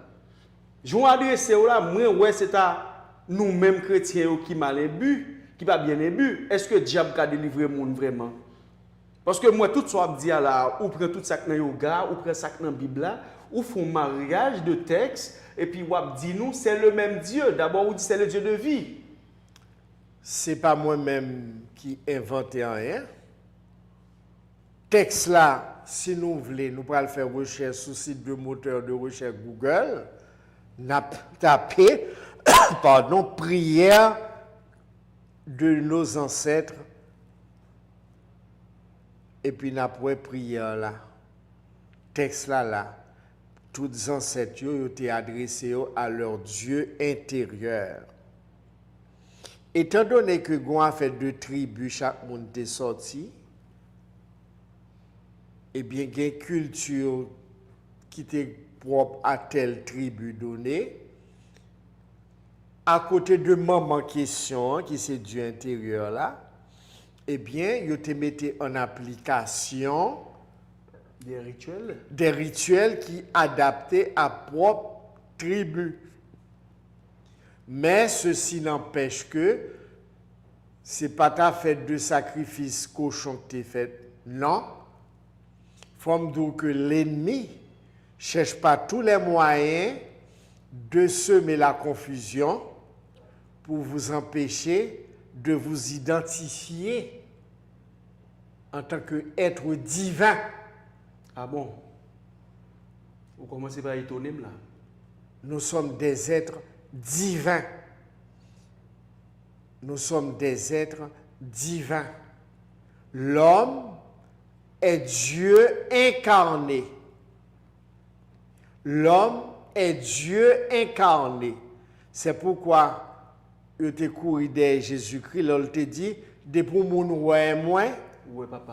Je vais adresser là, moi, ouais, c'est à nous-mêmes chrétiens qui mal imbu, qui pas bien imbu. Est-ce que diable a délivré le monde vraiment? Parce que moi, tout ce que je dis là, ou prend tout ça dans le yoga, ou prend ça dans la Bible là, ou font mariage de texte, et puis on dit nous, c'est le même Dieu. D'abord, on dit c'est le Dieu de vie. C'est pas moi-même qui inventé rien. Texte là, si nous voulons, nous pourrons faire recherche sur le site de moteur de recherche Google, n'a tapé, pardon, prière de nos ancêtres, et puis n'a pas prière là. Texte là, tous les ancêtres ont été adressés à leur Dieu intérieur. Étant donné que Gon a fait 2 tribus, chaque monde est sorti, eh bien, il y a une culture qui était propre à telle tribu donnée. À côté de maman question, qui c'est Dieu intérieur là, eh bien, ils ont mis en application des rituels qui adaptés à propre tribu. Mais ceci n'empêche que ce n'est pas ta fête de sacrifice cochon que tu fait. Non. Il faut me dire que l'ennemi ne cherche pas tous les moyens de semer la confusion pour vous empêcher de vous identifier en tant qu'être divin. Ah bon? Vous commencez par étonner là? Nous sommes des êtres divins. Nous sommes des êtres divins. L'homme est Dieu incarné. L'homme est Dieu incarné. C'est pourquoi il te couru de Jésus-Christ, là, il te dit, depuis mon ouais moi,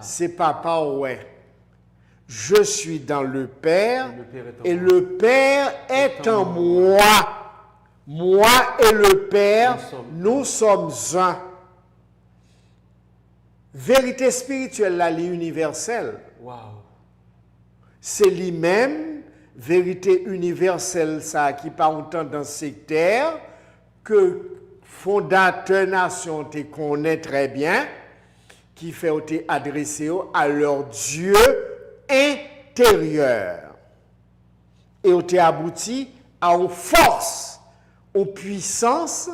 c'est papa ouais. Je suis dans le Père et le Père est en moi. Moi et le Père, nous sommes un. Vérité spirituelle, là, est universelle. Wow. C'est lui-même, vérité universelle, ça, qui pas une tendance sectaire, que fondateur nation te connaît très bien, qui fait adresser à leur Dieu intérieur. Et on abouti à une force, une puissance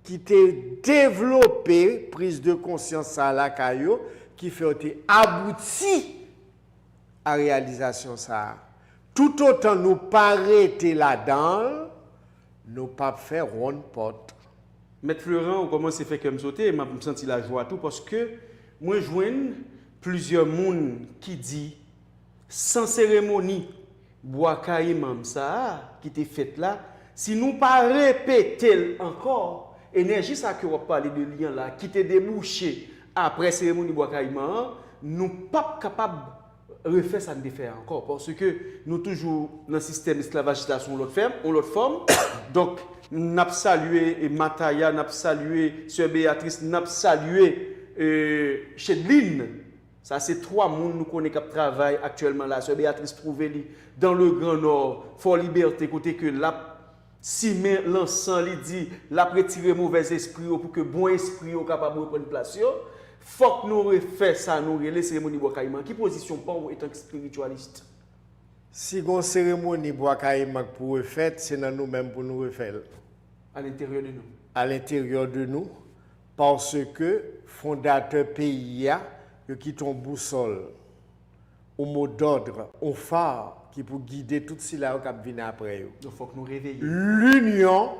qui t'est développée, prise de conscience à la caillou, qui fait abouti à réalisation ça. Tout autant nous paraître là-dedans, nous pas faire ronde porte. Maître Florent, on commence à faire comme sauter, et je me sens la joie tout parce que moi je vois plusieurs monde qui dit sans cérémonie bois imam ça qui était fait là, si nous pas répéter encore énergie ça que on parler de lien là qui était débouché après cérémonie bois imam, nous pas capable refaire ça ne fait encore parce que nous toujours dans le système esclavagiste on l'autre forme donc n'a salué Mataya n'a salué sœur Béatrice n'a salué Chedline ça c'est trois monde nous connaît qui travaillent actuellement là sœur Béatrice Trouvé dans le Grand Nord Fort Liberté côté que la si mais l'encens lui dit la retirer mauvais esprit pour que bon esprit soit capable de prendre place faut que nous refait ça nous les cérémonies bois caïman qui position pas en tant que spiritualiste si une cérémonie bois caïman pour refaire c'est dans nous-mêmes pour nous refaire à l'intérieur de nous parce que fondateur pays a qui ton boussole au mot d'ordre au phare qui pour guider tout cela qui vient après il faut que nous réveillions l'union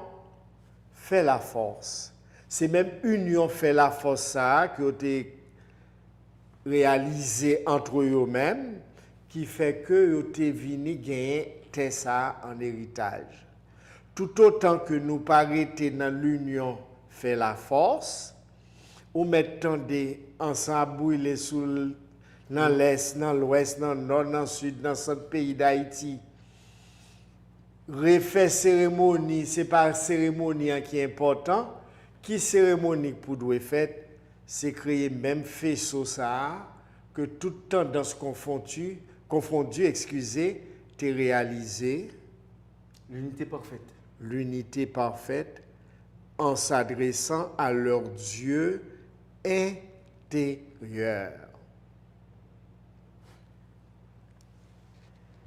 fait la force. C'est même union fait la force ça qui a été réalisé entre eux-mêmes qui fait que ils ont venu gagner ça en héritage. Tout autant que nous paraître dans l'union fait la force, ou mettons des ensemble brûlés sous dans l'est, dans l'ouest, dans le nord, dans le sud, dans ce pays d'Haïti. Refait cérémonie, c'est pas cérémonie qui est important. Qui cérémonie pour doit fait, c'est créer même faisceau ça que toute tendance confondue, t'est réalisé. L'unité parfaite en s'adressant à leur Dieu intérieur.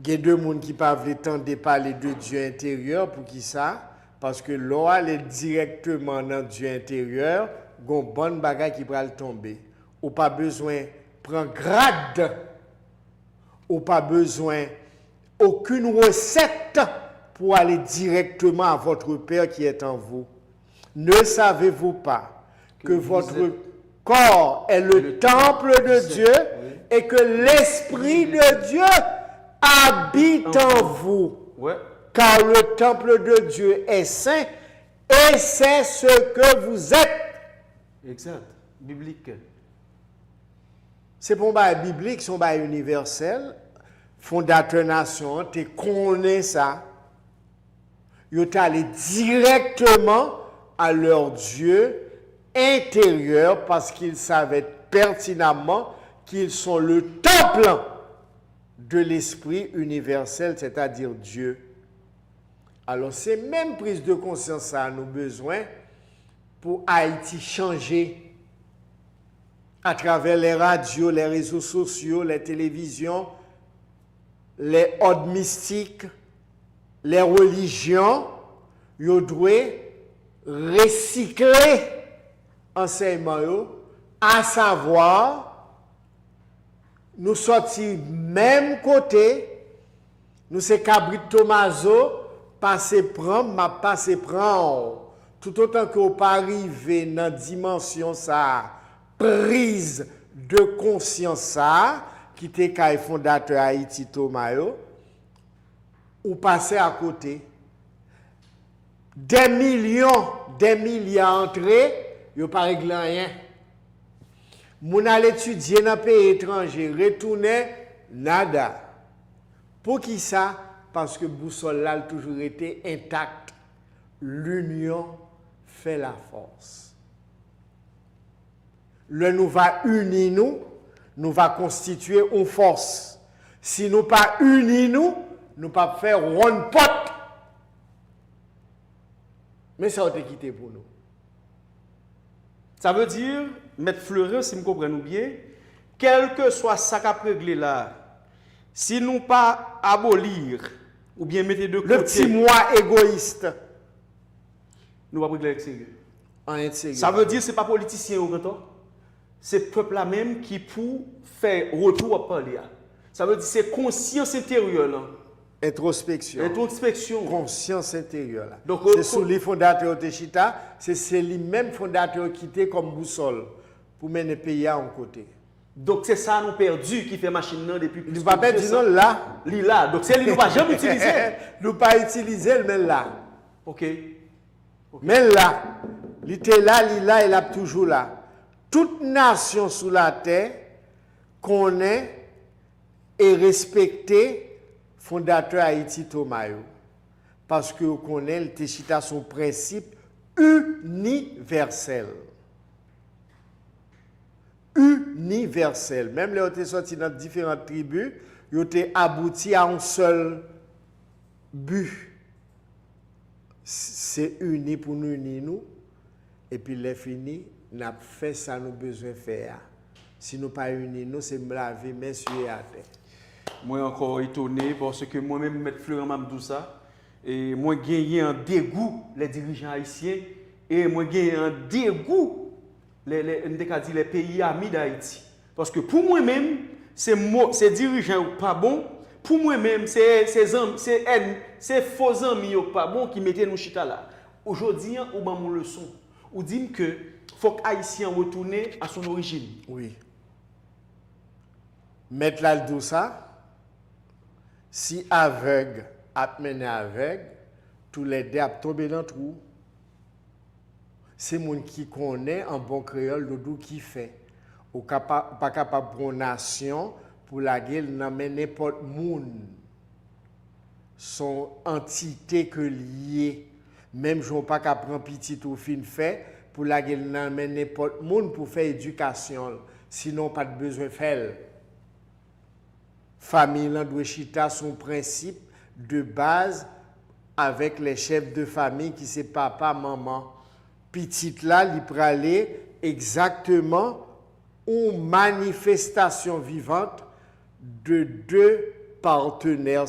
Il y a deux personnes qui peuvent attendre parler de Dieu intérieur pour qui ça? Parce que l'on est directement dans Dieu intérieur, il y a une bonne bagarre qui va tomber. Ou pas besoin de prendre grade, ou pas besoin aucune recette pour aller directement à votre Père qui est en vous. Ne savez-vous pas que votre corps est le temple de Dieu et que l'Esprit de Dieu habite en vous? Car le temple de Dieu est saint et c'est ce que vous êtes. Exact. Biblique. C'est pour un biblique, c'est un universel. Fondateur nation, tu connais ça. Ils sont allés directement à leur Dieu intérieur parce qu'ils savaient pertinemment qu'ils sont le temple de l'esprit universel, c'est-à-dire Dieu. Alors, c'est même prise de conscience ça nous besoin pour Haïti changer à travers les radios, les réseaux sociaux, les télévisions, les ordres mystiques, les religions. Ils doivent recycler enseignement, à savoir, nous sortir même côté, nous c'est Cabrit Tomaso, passer prendre, tout autant que vous pas arriver dans la dimension ça, prise de conscience ça, qui était le fondateur Haïti Tomayo, ou passer à côté. Des milliards entrés, ils n'ont pas réglé rien. Moun allait étudier dans un pays étranger, retourner, nada. Pour qui ça? Parce que boussole là a toujours été intacte. L'union fait la force. Le nous va unir nous va constituer une force. Si nous pas unis nous pas faire one pot. Mais ça a été quitté pour nous. Ça veut dire, Maître Fleurin, si nous comprenons bien, quel que soit ça qu'a réglé là, si nous pas abolir ou bien mettre de côté le petit moi égoïste, nous va régler l'extérieur. Ça veut dire c'est pas politicien au grand c'est peuple là même qui pour faire retour à parler. Ça veut dire c'est conscience intérieure là. Introspection. Conscience intérieure. Là. Donc, c'est sous les fondateurs de Chita, c'est les mêmes fondateurs qui étaient comme boussole pour mener le pays en côté. Donc c'est ça nous perdu qui fait machine là depuis plus de temps. Nous pas perdu non là. Là. Donc c'est lui nous pas jamais utiliser. Nous pas utiliser mais là. OK. Mais là, il était là, il est toujours là. Toute nation sous la terre connaît et respecter fondateur Haïti Thomas yo. Parce que vous connaissez le chita son principe universel. Universel. Même les ont sorti dans différentes tribus, ils ont abouti à un seul but. C'est uni pour nous unir nous. Et puis les fini, n'a fait ça nous besoin de faire. Si nous pas unis nous, c'est me laver messieurs à terre. Moi encore étonné parce que moi-même M. Florent Mamdou ça et moi gagné un dégoût les dirigeants haïtiens et moi gagné un dégoût les pays amis d'Haïti parce que pour moi-même ces dirigeants pas bon pour moi-même c'est faux amis pas bon qui mettaient nous chita là aujourd'hui on ba mon leçon ou dit que faut que haïtien retourne à son origine. Oui. Mettre là le ça si aveugle a mené aveugle, tous les deux a tombé dans le trou. C'est moun qui connaît en bon créole le dou qui fait. Ou pas capable de nation pour la gueule n'amène n'importe moun. Son entité que lié. Même si on pas capable prendre petit ou fin fait pour la gueule n'amène n'importe moun pour faire éducation. Sinon pas de besoin de faire. Famille doit chita son principe de base avec les chefs de famille qui c'est papa, maman. Petite là, il pralé exactement une manifestation vivante de deux partenaires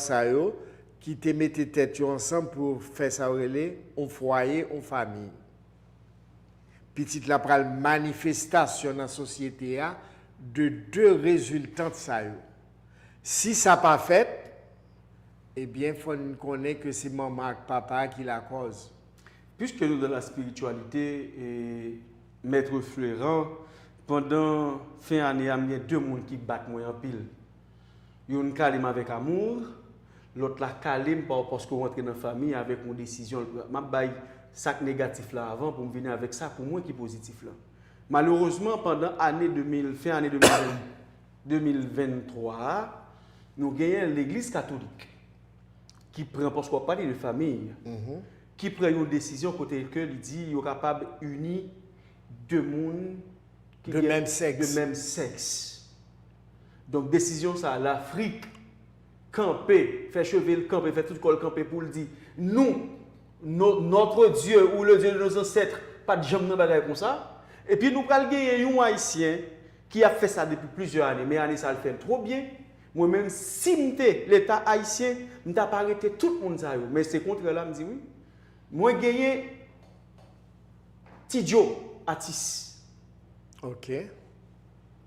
qui te mettaient tête ensemble pour faire ça un foyer, une famille. Petite là pral manifestation dans la société de deux résultats de ça. Si ça n'a pas fait, eh bien, il faut connaître que c'est maman et papa qui la cause. Puisque nous, dans la spiritualité, et Maître Florent, pendant fin d'année, il y a deux personnes qui battent moi en pile. Il y a une calme avec amour, l'autre la calme parce qu'on rentre dans la famille avec une décision. Je vais sac négatif là avant pour me venir avec ça, pour moi qui est positif là. Malheureusement, pendant fin année 2023, nous gagnons l'Église catholique qui prend, parce qu'on parle de famille, qui prend une décision côté que il dit qu'il est capable d'unir deux mondes de même sexe. Donc décision ça, l'Afrique camper, faire cheval camper, faire tout le camper pour le dire nous, notre Dieu ou le Dieu de nos ancêtres, pas de jambe dans bagaille comme ça. Et puis nous pral gagner un haïtien qui a fait ça depuis plusieurs années, mais année ça le fait trop bien. Moi-même, si j'étais l'État haïtien, je n'ai pas arrêté tout le monde. Mais c'est contre là, je me dis oui. Moi, j'ai gagné Tidjo Atis. Ok.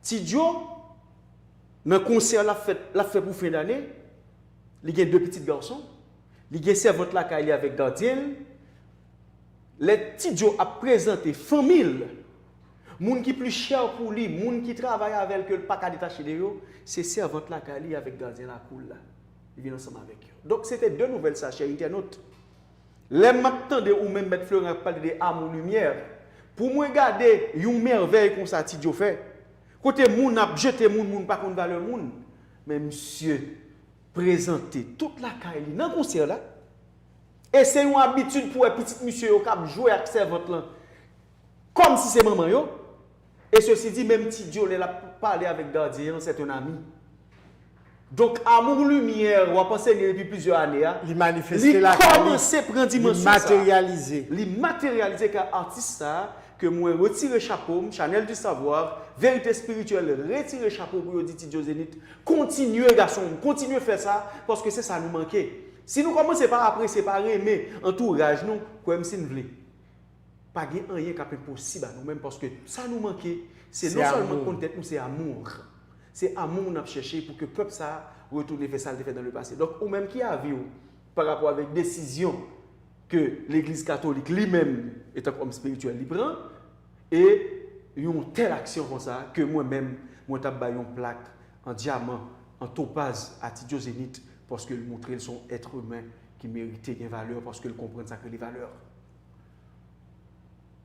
Tidjo, dans le concert, l'a fait pour fin d'année. Il y a deux petits garçons. Il y a servante là qui est avec gardien. Les Tidjo a présenté famille. Moun qui plus cher pour lui, moun qui travaille avec que le pas qu'à détacher de eux, c'est servante là qui avec gardien la cool là. Il vient ensemble avec eux. Donc c'était deux nouvelles ça chers internautes. Les m'attendait ou même mettre Florent parler de amour lumière. Pour moi regarder une merveille comme ça Tidjo fait. Côté moun a jeté moun pas contre valeur moun. Mais monsieur présenter toute la caille dans concert là. Et c'est une habitude pour un petit monsieur au cap jouer avec servante là. Comme si c'est maman yo. Et ceci dit, même Tidjo, il a parlé avec gardien, c'est un ami. Donc, amour lumière, on va penser depuis plusieurs années. Il manifestait la commence à prendre dimension. Il matérialisé. Il matérialisé qu'un artiste ça, que moi retire chapeau, Chanel du savoir, vérité spirituelle, retire chapeau pour dire Tidjo Zénith. Continuez, garçon, continuez à faire ça, parce que c'est ça nous manquait. Si nous commençons par après séparer, mais entourage nous, comme si nous voulons. Pas rien qui est possible à nous-mêmes parce que ça nous manquait. C'est non seulement contente, c'est amour. C'est amour qu'on a cherché pour que le peuple ça retourne faire ça fait dans le passé. Donc, ou même qui a vu par rapport avec décision que l'Église catholique lui-même étant comme spirituel, il prend et une telle action comme ça que moi-même, moi j'ai une plaque en diamant, en topaz à Tidjo Zénith parce que montrer son être humain qui méritait une valeur parce qu'il comprend ça que les valeurs.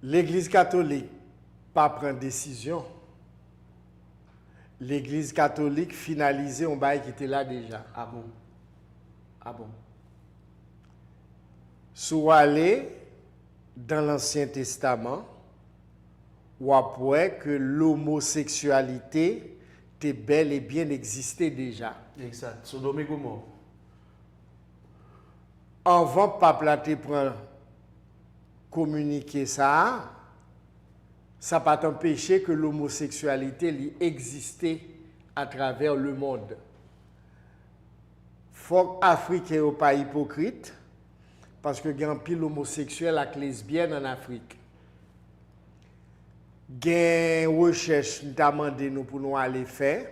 L'Église catholique pas prend décision. l'Église catholique finalisait un bail qui était là déjà. Ah bon? Ah bon? Sous aller dans l'Ancien Testament, ou après que l'homosexualité était bel et bien existé déjà. Exact. Sodome et Gomorrhe. Avant pape la te prend communiquer ça pas empêché que l'homosexualité existait à travers le monde. Faut Africain ou pas hypocrite parce que il y a un pile homosexuel et lesbienne en Afrique. Il y a une recherche nous pour nous aller faire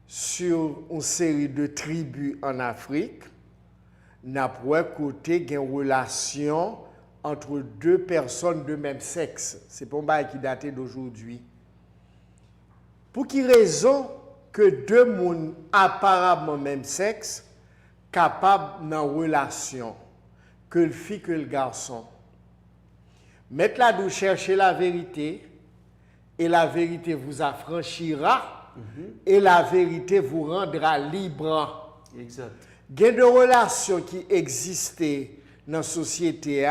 sur une série de tribus en Afrique. N'a pas côté il y a une relation entre deux personnes de même sexe. C'est pas un qui daté d'aujourd'hui. Pour quelle raison que deux personnes apparemment même sexe capables d'une relation que le fille que le garçon. Mettez là d'où chercher la vérité et la vérité vous affranchira et la vérité vous rendra libre. Exact. Il y a des relations qui existaient dans la société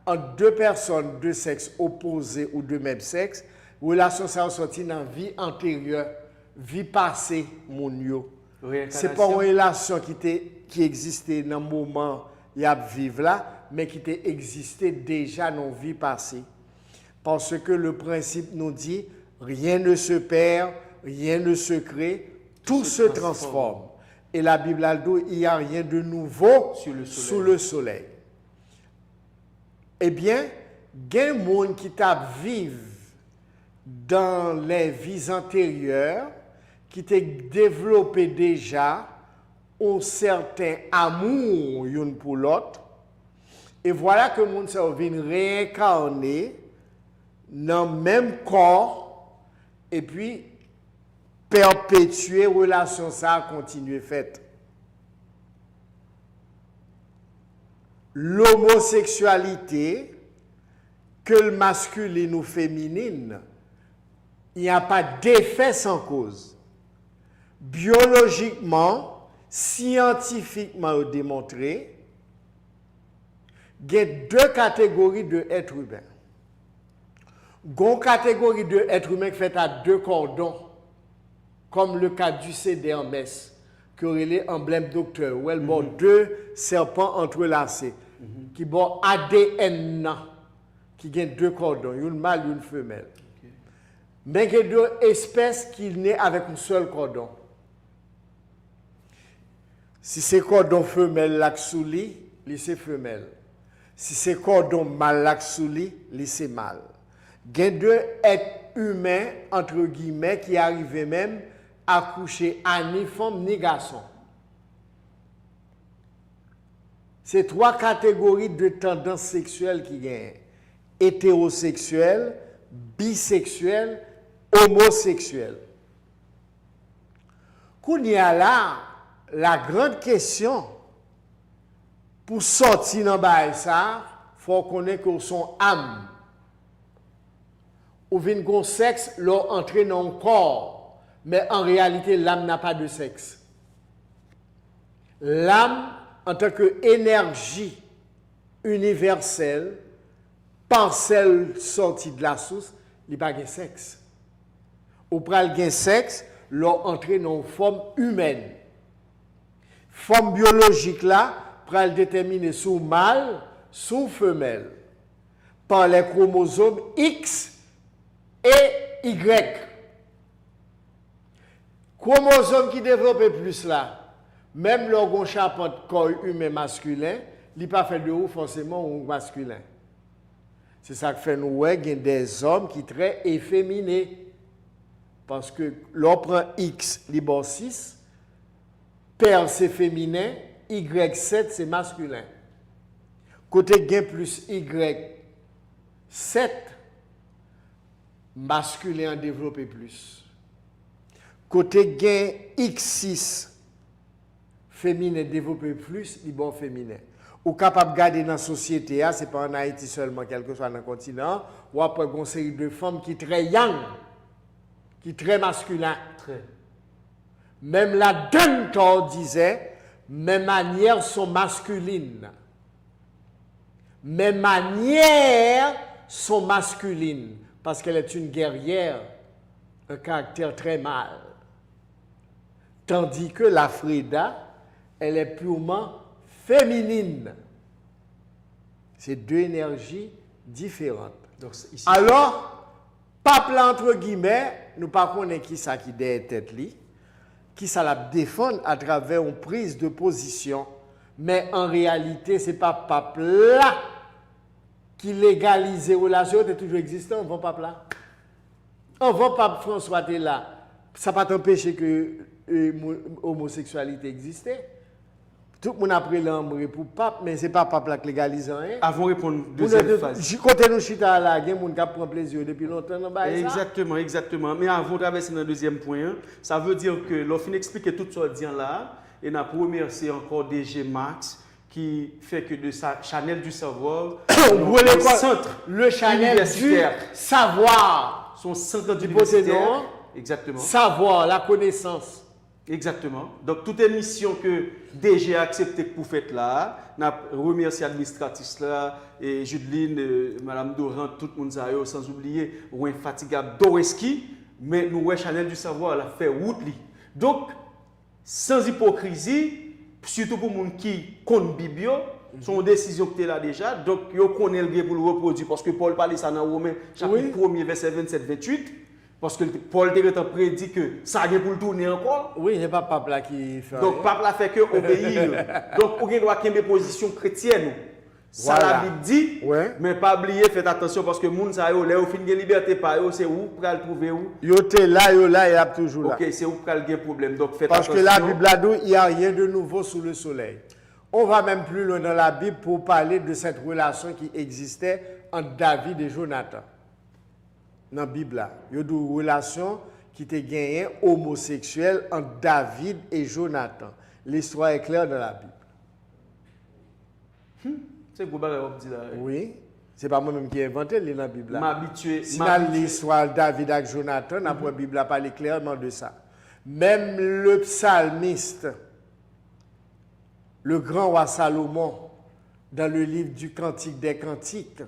entre deux personnes de sexe opposé ou de même sexe. Relations sont sorties dans la vie antérieure, vie passée, mon yo. Ce n'est pas une relation qui existait dans le moment où il y a vivre là, mais qui existait déjà dans la vie passée. Parce que le principe nous dit, rien ne se perd, rien ne se crée, tout se transforme. Et la Bible a dit, il n'y a rien de nouveau sous le soleil. Eh bien, il y a des gens qui vivent dans les vies antérieures, qui ont développé déjà un certain amour l'une pour l'autre. Et voilà que les gens viennent réincarner dans le même corps et puis perpétuer la relation, ça a continué faite. L'homosexualité, que le masculin ou féminine, il n'y a pas d'effet sans cause. Biologiquement, scientifiquement démontré, il y a deux catégories d'êtres humains. Il y a une catégorie d'êtres humains qui fait à deux cordons, comme le cas du CD en messe, qui aurait l'emblème docteur, où elle a deux serpents entrelacés, qui ont ADN, qui ont deux cordons, une mâle et une femelle. Mais il y a deux espèces qui naissent avec un seul cordon. Si c'est cordon femelle laxouli, c'est femelle. Si c'est cordon mâle laxouli, c'est mâle. Il y a deux êtres humains, entre guillemets, qui arrivent même à coucher à ni femme ni garçon. C'est trois catégories de tendances sexuelles qui gagnent. Hétérosexuel, bisexuel, homosexuel. Qu'on y a là, la grande question, pour sortir dans ça, il faut connaître que son âme. Ou vient qu'on sexe, l'on entre dans le corps. Mais en réalité, l'âme n'a pas de sexe. L'âme, en tant qu'énergie universelle, parcelle sortie de la source, il n'y a pas de sexe. Ou pral gen sexe, l'on entre dans une forme humaine. Forme biologique là, pral déterminer sous mâle, sous femelle, par les chromosomes X et Y. Chromosome qui développe plus là, même l'organe charpente corps humain masculin, il n'est pas fait de haut forcément ou masculin. C'est ça que fait nous ouais, des hommes qui sont très efféminés. Parce que l'on prend X, libre 6, père c'est féminin, Y7 c'est masculin. Côté gain plus Y7, masculin développé plus. Côté gain X6, féminin développé plus, libre féminin. Ou capable de garder dans la société, ce n'est pas en Haïti seulement, quel que soit dans le continent, ou après une série de femmes qui sont très young. qui est très masculin. Très. Même la Dentor disait, mes manières sont masculines. Mes manières sont masculines parce qu'elle est une guerrière, un caractère très mâle. Tandis que la Frida, elle est purement féminine. C'est deux énergies différentes. Donc, ici, Alors, pape là, entre guillemets, nous ne connaissons pas qui ça qui derrière tête li, qui ça la défend à travers une prise de position. Mais en réalité, ce n'est pas pape là qui légalise les relations, c'est toujours existant, on ne va pas là. On va pas François t'es là. Ça ne va pas t'empêcher que l'homosexualité existait. Tout le monde a pris l'ambre pour pape, mais ce n'est pas pape là qui légalise rien. avant de répondre deuxième phase. Quand nous chita là, il y a des gens qui prennent plaisir depuis longtemps dans ça. Exactement, exactement. Mais avant de traverser dans le deuxième point, ça veut dire que l'on explique tout ça là, et on a remercié encore DG Max qui fait que de sa Chanel du savoir, le centre le Chanel du savoir, son centre du universitaire. Exactement. Savoir, la connaissance. Exactement. Donc, toute émission que DG a accepté pour faire là, on a remercié l'administratif là, et Judeline, Madame Doran, tout le monde, sans oublier, ou infatigable Doreski, mais nous, Chanel du savoir, elle a fait route. Donc, sans hypocrisie, surtout pour les gens qui connaissent Bibio, c'est une décision que tu es là déjà, donc ils connaissent le bien pour le reproduire, parce que Paul parlait ça dans Romains, chapitre 1er, verset 27-28. Parce que Paul a prédit que ça vient pour le tourner encore. Oui, il n'y a pas pape là qui fait. Donc, pape là fait que obéir. Donc, pour qu'il doit qu'il y ait des positions chrétiennes. Ça, Voilà. la Bible dit. Ouais. Mais pas oublier, faites attention parce que les gens, là, où fin de liberté, c'est où pour le trouver où. Yo te là, il y a toujours là. Ok, c'est où pour le problème. Donc, faites Parce attention. que la Bible a dit il n'y a rien de nouveau sous le soleil. On va même plus loin dans la Bible pour parler de cette relation qui existait entre David et Jonathan. Dans la Bible, là, il y a une relation qui était gagnée homosexuelle entre David et Jonathan. L'histoire est claire dans la Bible. C'est quoi que vous dites là? Oui, c'est pas moi-même qui ai inventé dans la Bible. M'habituer. Si dans l'histoire de David et Jonathan, la Bible a parlé clairement de ça. Même le psalmiste, le grand roi Salomon, dans le livre du Cantique des Cantiques,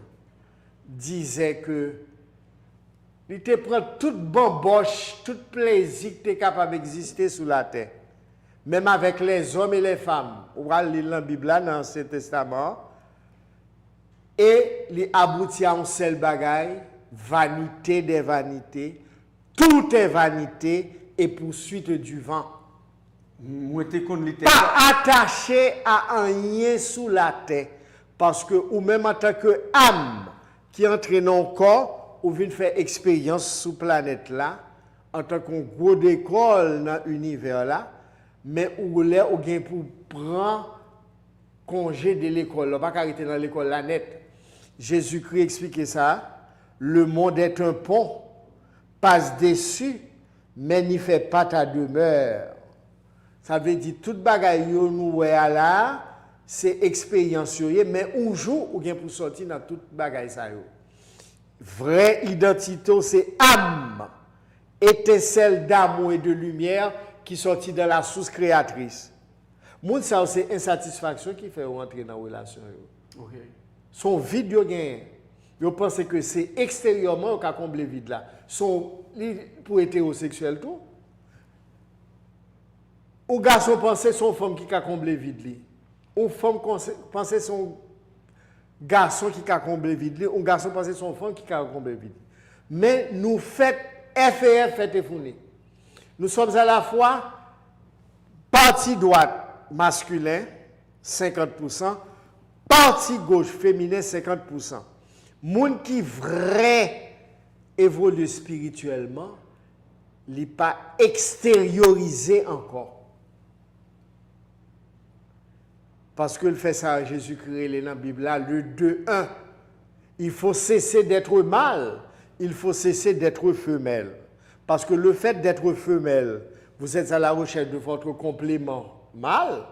disait que il te prend toute bamboche, tout plaisir que tu es capable d'exister sur la terre. Même avec les hommes et les femmes. On va lire la Bible dans l'Ancien Testament. Et il aboutit à un seul bagaille, vanité des vanités. Tout est vanité et poursuite du vent. Pas attaché à rien sous la terre. Parce que, ou même en tant que âme qui entre dans le corps, ou vient faire expérience sur la planète là, en tant qu'on gros d'école dans l'univers là, mais où là, ou bien pour prendre congé de l'école, on va pas arrêter dans l'école là net. Jésus-Christ expliquait ça. Le monde est un pont, passe dessus, mais n'y fait pas ta demeure. Ça veut dire toute bagaille nous là, c'est expérience mais un jour ou bien pour sortir dans toute bagaille ça yo. Vraie identité, c'est âme, étincelle d'amour et de lumière qui sortit de la source créatrice. Moun ça c'est insatisfaction qui fait rentrer dans la relation. Okay. Son vide yo gagne. Yo pense que c'est extérieurement qu'a combler vide là. Son pour hétérosexuel tout. Ou garçon pense son femme qui a comblé vide li. Ou femme pense son garçon qui a comblé vide, ou garçon pense son femme qui a comblé vide. Mais nous faisons FF fait effouner. Nous sommes à la fois partie droite masculin 50%, partie gauche féminin 50%. Moun qui vrai évolue spirituellement, n'est pas extériorisé encore. Parce que le fait ça à Jésus-Christ dans la Bible, là, le 2-1. Il faut cesser d'être mâle, il faut cesser d'être femelle. Parce que le fait d'être femelle, vous êtes à la recherche de votre complément mâle.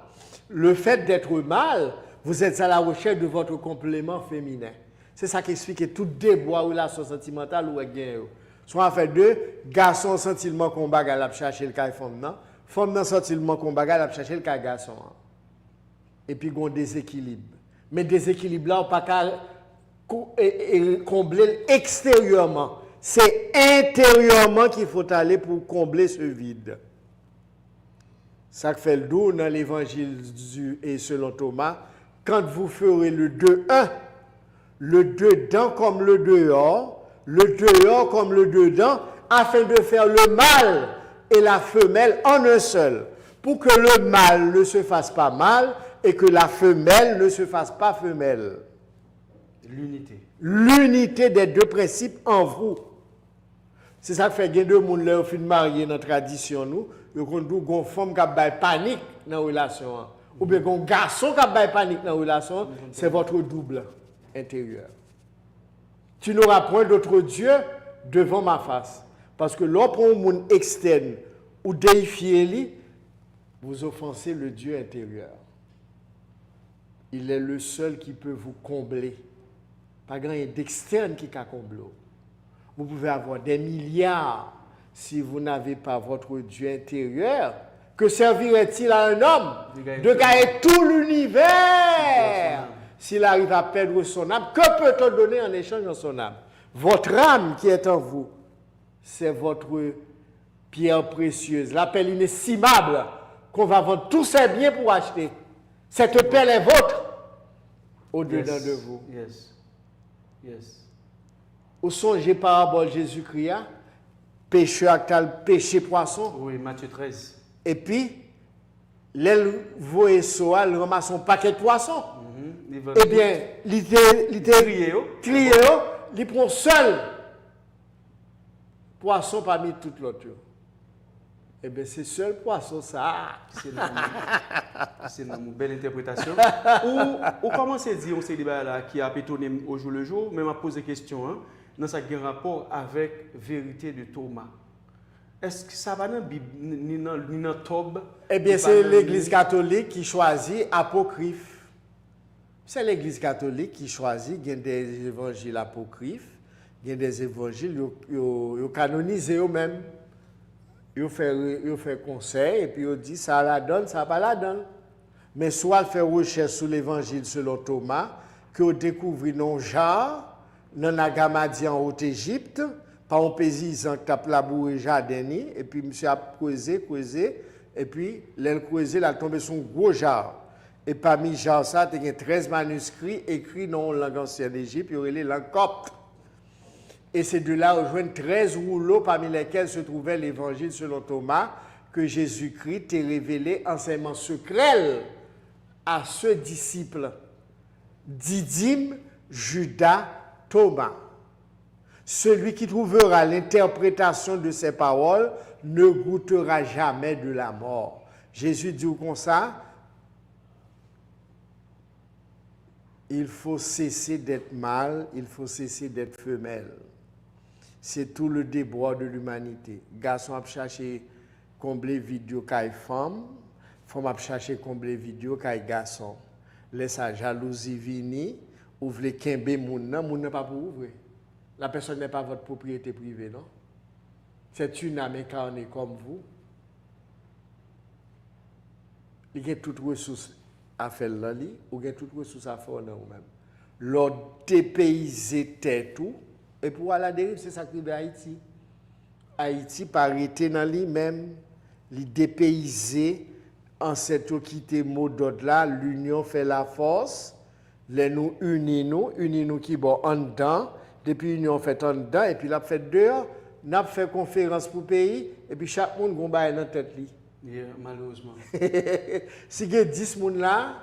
Le fait d'être mâle, vous êtes à la recherche de votre complément féminin. C'est ça qui explique tout débois ou relation sentimentale ou gain. Soit affaire de garçon sentiment qu'on bagarre à chercher le cas femme non. Femme dans sentiment qu'on bagarre à chercher le cas garçon. Et puis il y a un déséquilibre. Mais déséquilibre là, on pas qu'à combler extérieurement. C'est intérieurement qu'il faut aller pour combler ce vide. Ça fait le dos dans l'évangile et selon Thomas, quand vous ferez le 2-1, le dedans comme le dehors comme le dedans, afin de faire le mâle et la femelle en un seul, pour que le mâle ne se fasse pas mâle et que la femelle ne se fasse pas femelle. L'unité. L'unité des deux principes en vous. C'est ça qui fait que deux personnes qui sont mariés dans la tradition, nous, ils ont une femme qui a panique dans la relation. Ou bien un garçon qui a panique dans la relation, c'est votre double intérieur. Tu n'auras point d'autre Dieu devant ma face. Parce que lorsque un monde externe ou déifiez, vous offensez le Dieu intérieur. Il est le seul qui peut vous combler. Pas grand d'externe qui peut combler. Vous pouvez avoir des milliards si vous n'avez pas votre Dieu intérieur. Que servirait-il à un homme de gagner tout l'univers s'il arrive à perdre son âme? Que peut-on donner en échange de son âme? Votre âme qui est en vous, c'est votre pierre précieuse, la perle inestimable qu'on va vendre tous ses biens pour acheter. Cette perle est vôtre au-dedans de vous. Yes. Au songez parabole Jésus-Christ, pêcheur qui a pêché poisson. Oui, Matthieu 13. Et puis, l'aile voye soa, il ramasse un paquet de poissons. Eh bien, il crié, il prend seul poisson parmi toutes l'autre. Eh bien, c'est seul poisson, ça. C'est une belle interprétation. Ou comment c'est dit, on s'est dit là, qui a pétonné au jour le jour, mais m'a posé question, hein, dans ça qui a un rapport avec vérité de Thomas. Est-ce que ça va dans la Bible, ni dans Tob? Eh bien, c'est l'Église catholique qui choisit apocryphe. C'est l'Église catholique qui choisit, il y a des évangiles apocryphes, il y a des évangiles, ils canonisent eux-mêmes. Ils font conseil et puis ils disent ça la donne, ça pas la donne. Mais soit ils font recherche sur l'évangile selon Thomas, que vous découvrez non genre, dans la Gamadie en Haute-Égypte, par un paysan qui a labouré jardin, et puis monsieur a creusé, et puis l'aile creusé, il a tombé son gros jar. Et parmi jar ça, il y a 13 manuscrits écrits dans la langue ancienne d'Égypte, il y aurait les langues coptes. Et c'est de là rejoignent 13 rouleaux parmi lesquels se trouvait l'évangile selon Thomas, que Jésus-Christ est révélé enseignement secret à ce disciple, Didyme, Judas, Thomas. Celui qui trouvera l'interprétation de ces paroles ne goûtera jamais de la mort. Jésus dit comme ça, il faut cesser d'être mâle, il faut cesser d'être femelle. C'est tout le déboire de l'humanité. Garçon a cherché combler vidéo qu'à femme, femme a cherché combler vidéo qu'à garçon. Laisse sa jalousie venir, ouvre les kembe moun n'a pas pour ouvrir. La personne n'est pas votre propriété privée, non? C'est une âme incarnée comme vous. Il y a toutes ressources à faire là, ou il y a toutes ressources à faire dans vous-même. L'ordre dépaysé tout. Et pour aller à la dérive, c'est ça qui est Haïti. Haïti, par été dans lui-même, il dépaysé en cette quitté mot d'ordre là, l'union fait la force, les nous unis qui bon en dedans, depuis l'union fait en dedans, et puis la fait dehors, n'a fait conférence pour le pays, et puis chaque monde a dans tête li. Yeah, malheureusement. Si il y a 10 personnes là,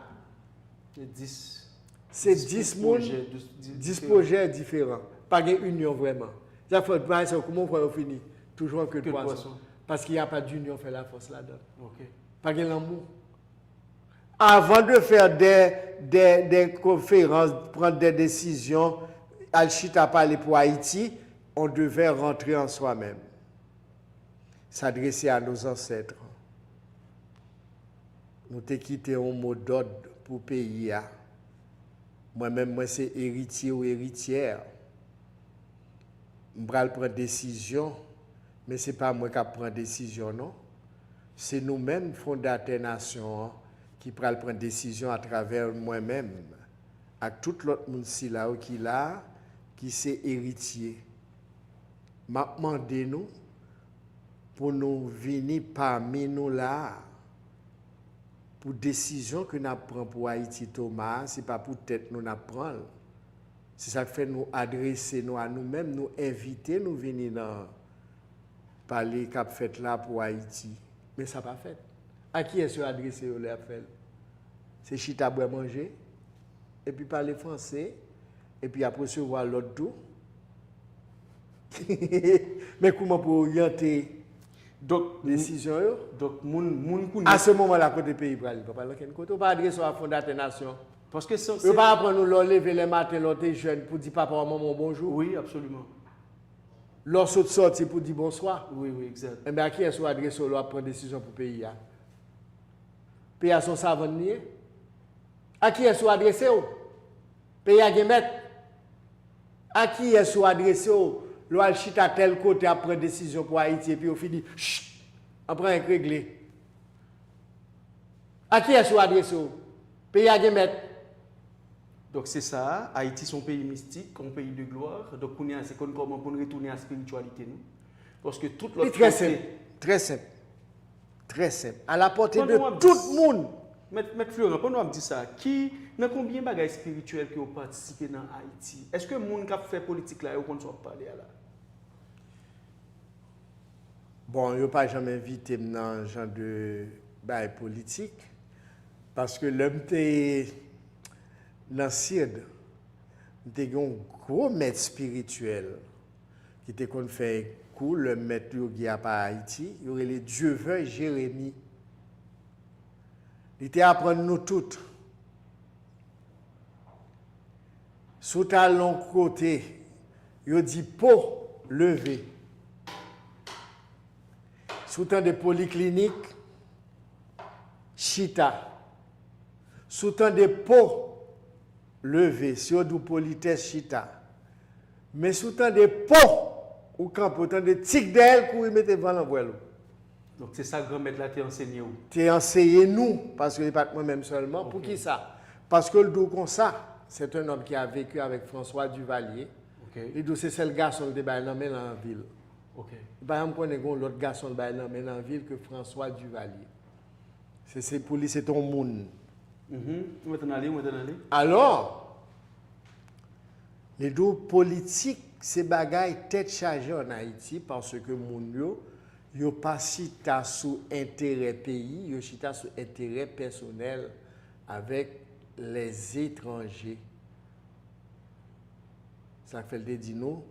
c'est 10 projets différents. Pas d'union vraiment. Ça fait comment on va finir? Toujours que de poisson. Parce qu'il n'y a pas d'union fait la force là-dedans. Okay. Pas de l'amour. Avant de faire des conférences, prendre des décisions, Al-Chita parler pour Haïti, on devait rentrer en soi-même. S'adresser à nos ancêtres. Nous t'ai quitté un mot d'ordre pour payer. Moi-même, c'est héritier ou héritière. m'bral prendre décision, mais c'est pas moi qui prend décision non. C'est nous-mêmes fondateurs nation qui pral prendre décision à travers moi-même avec tout l'autre monde si là qui c'est héritier. M'a demandé nous pour nous venir parmi nous là pour décision que nous prenons pour Haïti Thomas, c'est pas pour tête nous prenons. C'est ça qui fait nous adresser nous à nous-mêmes, nous inviter nous venir dans parler qu'a fait là pour Haïti. Mais ça pas fait. À qui est-ce adressé au fait? C'est chita boire manger et puis parler français et puis après recevoir l'autre tout. Mais comment pour orienter donc décision donc moun à ce moment-là côté pays pas parler quel côté pas adresser à fondateur nation parce que ça c'est pas apprendre nous lever les matins l'autre jeune pour dire papa maman bonjour. Oui, absolument. Lorsqu'on sorti pour dire bonsoir. Oui, exact. Et bien à qui est-ce adressé à prendre décision pour pays là? Pays à son savant nier. À qui est-ce adressé pays à mettre. À qui est-ce adressé l'on chita à tel côté à prendre décision pour Haïti et puis on finit chut après un réglé. À qui est-ce adressé pays à mettre. Donc c'est ça, Haïti son pays mystique, un pays de gloire. Donc c'est comment pour retourner à la spiritualité nous. Parce que toute l'autre très simple, très simple. Très simple. À la portée de tout le monde. Maître Florent, pour nous dire ça, qui dans combien de bagages spirituels qui ont participé dans Haïti? Est-ce que les gens qui ont fait politique là, ils ont parlé là? Bon, je n'ai pas jamais invité dans ce genre de politique. Parce que l'homme était dans le CID, il y a un gros maître spirituel qui était qu'on fait coup, le maître qui a pas Haïti, il y aurait les Dieu veut Jérémie. Il était apprendre nous toutes. Sous ta long côté, il dit pour lever. Sous temps de polyclinique, chita. Sous temps de peau, levé, si on dit politesse chita. Mais sous temps de peau, ou quand autant de tic d'elle, pour y mettre devant l'envoile. Donc c'est ça, grand-mère là, t'es enseigné où? T'es enseigné nous, parce que pas moi-même seulement. Okay. Pour qui ça? Parce que le dos comme ça, c'est un homme qui a vécu avec François Duvalier. Okay. Le dos c'est le garçon qui est dans la ville. Okay. Par exemple, on a l'autre garçon qui est dans la ville que François Duvalier. C'est pour lui, c'est ton monde. Où est-on allé? Alors, les deux politiques, c'est bagaille tête chargée en Haïti parce que moun yo pas chita sous intérêt pays, yo chita sous intérêt personnel avec les étrangers. Ça fait le dit nous,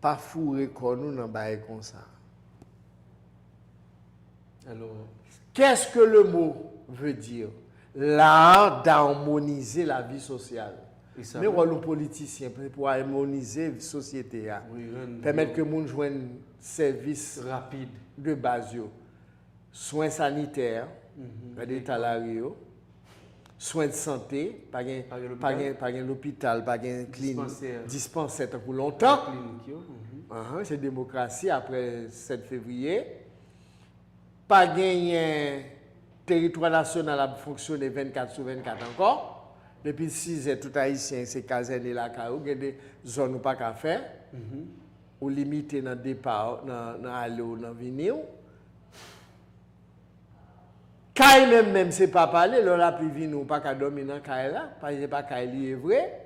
pas fourrer comme nous dans bail comme ça. Alors, qu'est-ce que le mot veut dire? L'art d'harmoniser la vie sociale. Mais les politiciens, pour harmoniser la société, permettre que les gens joignent un service rapide de base, soins sanitaires, des salariés, soins de santé, pas un hôpital, pas un dispensaire pour longtemps. C'est démocratie après 7 février. Pas un territoire national a fonctionné 24 sur 24 encore. Depuis 6 ans, tout haïtien, c'est caserne la caillou, il y a des zones où pas qu'à faire, ou limité dans le départ, dans aller ou dans venir. Quand même, c'est pas parler, là, plus venu ou pas qu'à dormir dans le là, parce que pas qu'à est vrai.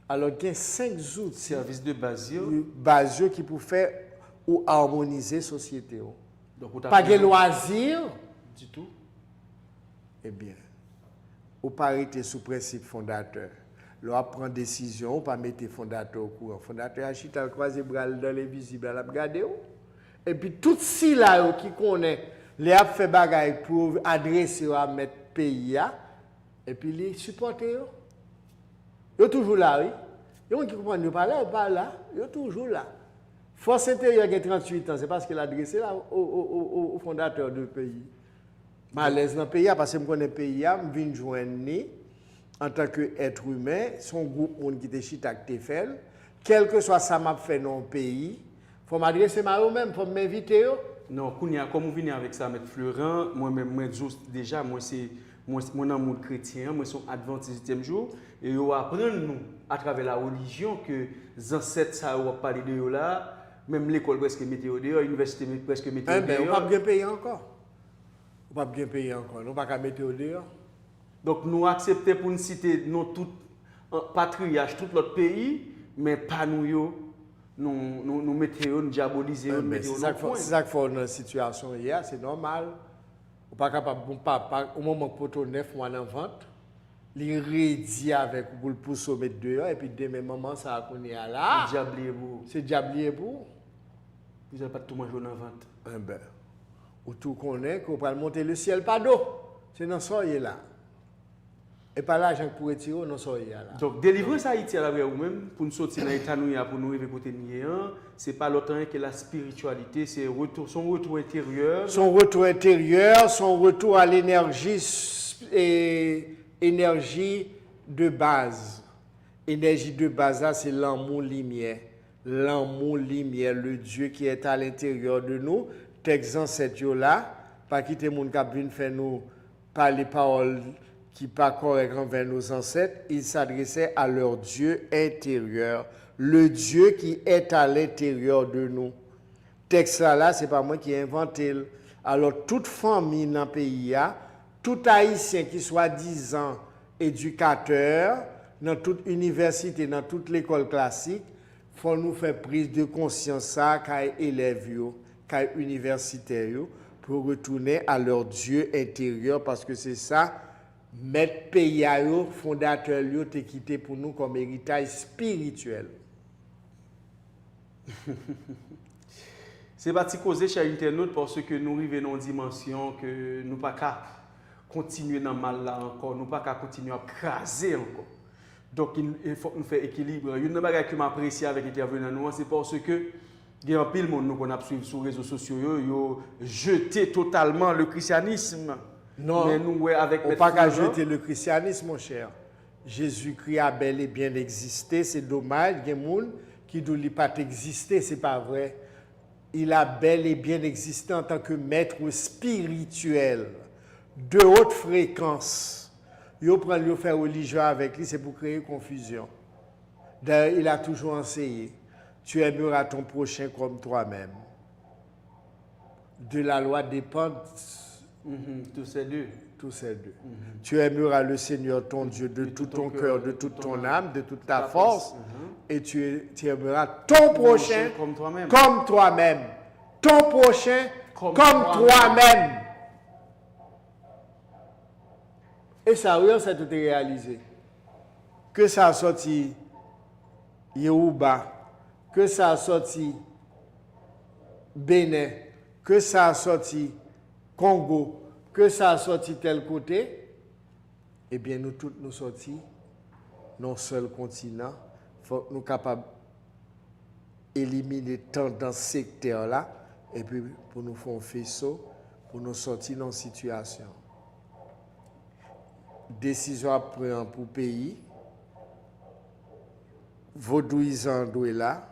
Alors, il y a 5 outils. Service de base qui pour faire ou harmoniser la société. Donc, pas de loisirs. Du tout. Eh bien, ou pas arrêter sous principe fondateur. L'on prend décision, ou pas mettre fondateur au courant. Fondateur a chita croisé bras dans les visibles à la regarder. Et puis tout si là qui connaît les a fait bagaille pour adresser à mettre pays et puis les supporter. Ils sont toujours là, oui. Ils qui comprennent pas là, pas là, ils sont toujours là. Force intérieure qui a 38 ans, c'est parce qu'il a adressé là au fondateur du pays. Malaise dans le pays, parce que je connais le pays, je viens joindre en tant qu'être humain, son groupe qui était chita avec Tefel, quel que soit ça m'a fait dans le pays, il faut m'adresser à eux-mêmes, il faut m'inviter. Non, comme vous venez avec ça, M. Florent, moi-même, déjà, moi, c'est dans le monde chrétien, moi, je suis adventiste 7e jour, et ils apprennent nous, à travers la religion, que les ancêtres, ça va parler de eux là, même l'école presque météo dehors, l'université presque météo dehors. On ne va pas bien payer encore. On ne va pas bien payer encore, on ne va pas météo dehors. Donc, nous acceptons pour nous citer nos tout patriarches, tout l'autre pays, mais pas nous, nous mettons, nous diabolisons, nous mettons. C'est ça qu'il faut dans la situation hier, c'est normal. On n'est pas capable, au moment où on 9 mois en vente, il rédit avec pour le pousser mettre dehors, et puis demain, maman, ça a connu à là. C'est diablier pour. Vous n'avez pas tout mangé en vente. Ou tout connaît qu'on va monter le ciel, pas d'eau. C'est dans ce là. Et pas l'argent pour retirer, non, ça là. Donc, délivrance Haïti à la vraie ou même, pour nous sortir dans l'état nous, pour nous arriver côté nous, c'est pas l'autre que la spiritualité, c'est son retour intérieur. Son retour intérieur, son retour à l'énergie et énergie de base. Énergie de base, c'est l'amour lumière. L'amour lumière, le Dieu qui est à l'intérieur de nous. Texte ancêtre là, pas quitter mon cap vient faire nous par les paroles qui pas correct envers nos ancêtres, ils s'adressaient à leur Dieu intérieur, le Dieu qui est à l'intérieur de nous. Texte là, c'est pas moi qui ai inventé. Alors toute famille dans le pays, tout haïtien qui soit disant éducateur, dans toute université, dans toute l'école classique, faut nous faire prise de conscience ça qu'à élèves, qu'à universitaires, pour retourner à leur Dieu intérieur, parce que c'est ça. Mettre pays à eux, fondateur eux, t'es quitté pour nous comme héritage spirituel. C'est parti causer chez internaute parce que nous arrivons dans une dimension que nous ne pouvons pas continuer dans le mal là encore, nous ne pouvons pas continuer à craser encore. Donc il faut nous faire équilibre. Une chose que m'apprécie avec l'intervenant, c'est parce que il y a un pile monde qu'on a suivi sur les réseaux sociaux, ils ont jeté totalement le christianisme. Non, mais nous, avec on ne peut pas jeter le christianisme, mon cher. Jésus-Christ a bel et bien existé, c'est dommage, il y a des gens qui ne disent pas exister, ce n'est pas vrai. Il a bel et bien existé en tant que maître spirituel de haute fréquence. Il prend le faire religion avec lui, c'est pour créer confusion. D'ailleurs, il a toujours enseigné, tu aimeras ton prochain comme toi-même. De la loi dépend tous ces deux. Tu aimeras le Seigneur ton Dieu de tout ton cœur, de toute ton âme, de toute ta force, et tu aimeras ton prochain comme toi-même. Ton prochain comme toi-même. Et ça, oui, ça a tout réalisé. Que ça a sorti Yoruba, que ça a sorti Bénin, que ça a sorti Congo, que ça a sorti tel côté, eh bien nous tous nous sortis dans un seul continent. Il faut que nous soyons capables d'éliminer tendances sectaires là, et puis pour nous faire un faisceau, pour nous sortir dans une situation. Décision à prendre pour le pays, vaudouisant doit là,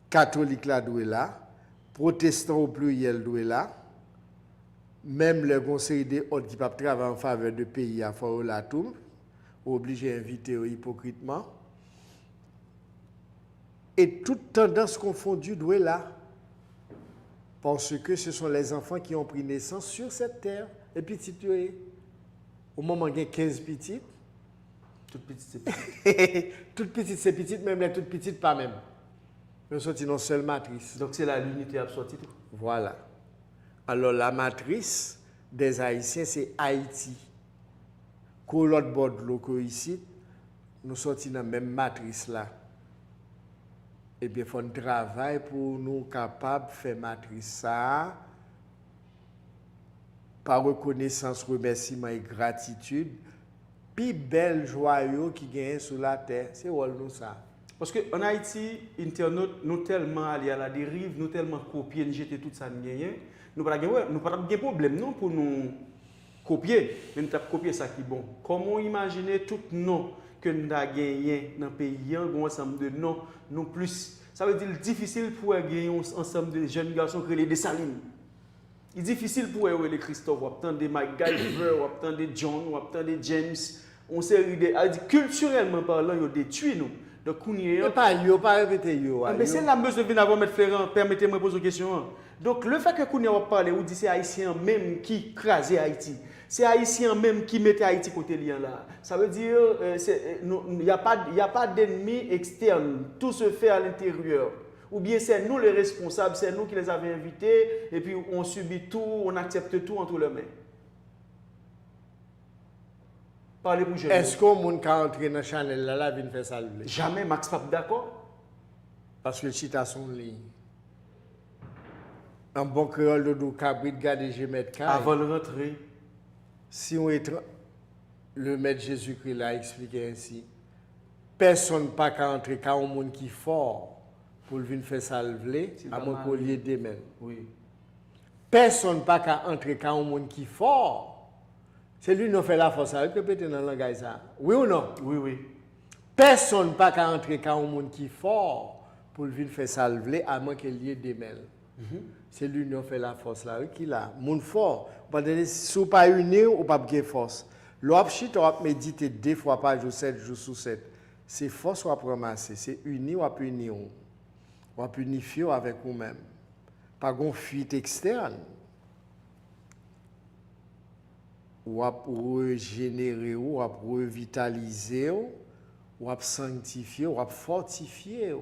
catholique là doit là, protestant au pluriel doit là. Même le conseil des autres qui peuvent travailler en faveur de pays à faire la tombe, obligé d'inviter hypocritement. Et toute tendance confondue doit là. Parce que ce sont les enfants qui ont pris naissance sur cette terre. Et puis, au moment où il y a 15 petites, toutes petites, c'est petites. Toutes petites, c'est petites, même les toutes petites, pas même. Nous sommes dans une seule matrice. Donc, c'est l'unité absortie tout. Voilà. Alors, la matrice des Haïtiens, c'est Haïti. Quand l'autre bord de l'eau ici, nous sommes dans la même matrice là. Eh bien, il faut un travail pour nous capables de faire matrice ça, par reconnaissance, remerciement et gratitude, puis belle joyau qui gagne sur la terre. C'est nous ça. Parce qu'en Haïti, internaute, nous tellement allés à la dérive, nous tellement copier, nous jeter tout ça, nous n'avons pas de problème non pour nous copier, mais nous avons copié ça qui est bon. Comment imaginer tout nom que nous avons gagné dans le pays, un ensemble de noms, non plus. Ça veut dire difficile pour gagner un ensemble de jeunes garçons qui les Dessalines. Il est difficile pour eux les Christophe, ou attendre des MacGyver, ou attendre des John, ou attendre des James. On série de, culturellement parlant, ils ont détruit nous. Donc, on y est. Pas répéter yo. Mais c'est la mesure de venir avant mettre Ferrand, permettez-moi de poser une question. Donc, le fait que Kounia va parler, ou dit c'est Haïtien même qui crasait Haïti. C'est Haïtien même qui mettait Haïti côté lien là. Ça veut dire il n'y a pas d'ennemis externes. Tout se fait à l'intérieur. Ou bien c'est nous les responsables, c'est nous qui les avons invités, et puis on subit tout, on accepte tout entre les mains. Parlez pour jamais. Est-ce qu'on peut entrer dans Chanel là, vient faire ça? Jamais, Max Pape d'accord? Parce que le chita son ligne. Un bon créole de cabrit garde G-Mètre. Avant de rentrer. Si on est le maître Jésus-Christ l'a expliqué ainsi, personne pas qu'à entrer quand un monde qui est fort pour venir faire ça à mon collier des mains. Oui. Personne pas qu'à entrer quand un monde qui est fort. C'est lui qui fait la force. Répétez dans le langage ça. Oui ou non? Oui, oui. Personne pas qu'à entrer quand un monde qui est fort pour venir faire ça à moins qu'il y ait des mains. C'est lui qui fait la force là, qui là, monde fort. Si vous pas uni ou pas de force. L'opchit on va méditer 2 fois par jour, 7 jours sur 7. C'est force ou à ramasser, c'est uni ou à punir. Ou à unifier avec vous-même. Pas de fuite externe. Ou à régénérer, ou à revitaliser, ou à sanctifier, ou à fortifier.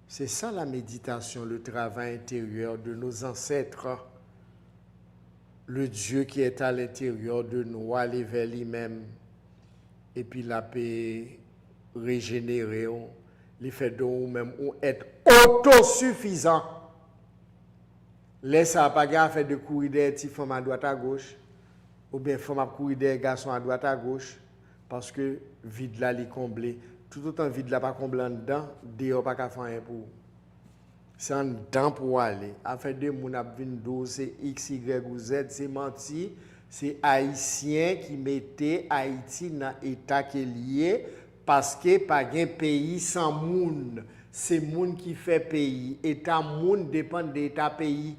C'est ça la méditation, le travail intérieur de nos ancêtres. Le Dieu qui est à l'intérieur de nous, aller vers lui-même. Et puis la paix régénérer, les fait de nous-mêmes, être autosuffisant. Laisse à pas faire de courir des petits femmes à droite à gauche, ou bien femmes à courir des garçons à droite à gauche, parce que vide là, les comblé. Tout autant vide là, pas comblé en dedans, dehors pas qu'à faire un pour. C'est en dedans pour aller. Afin de mon abvindo, c'est X, Y ou Z, c'est menti. C'est Haïtien qui mettait Haïti dans l'état qui est lié, parce que pas un pays sans moun. C'est moun qui fait pays. État moun dépend de l'état pays.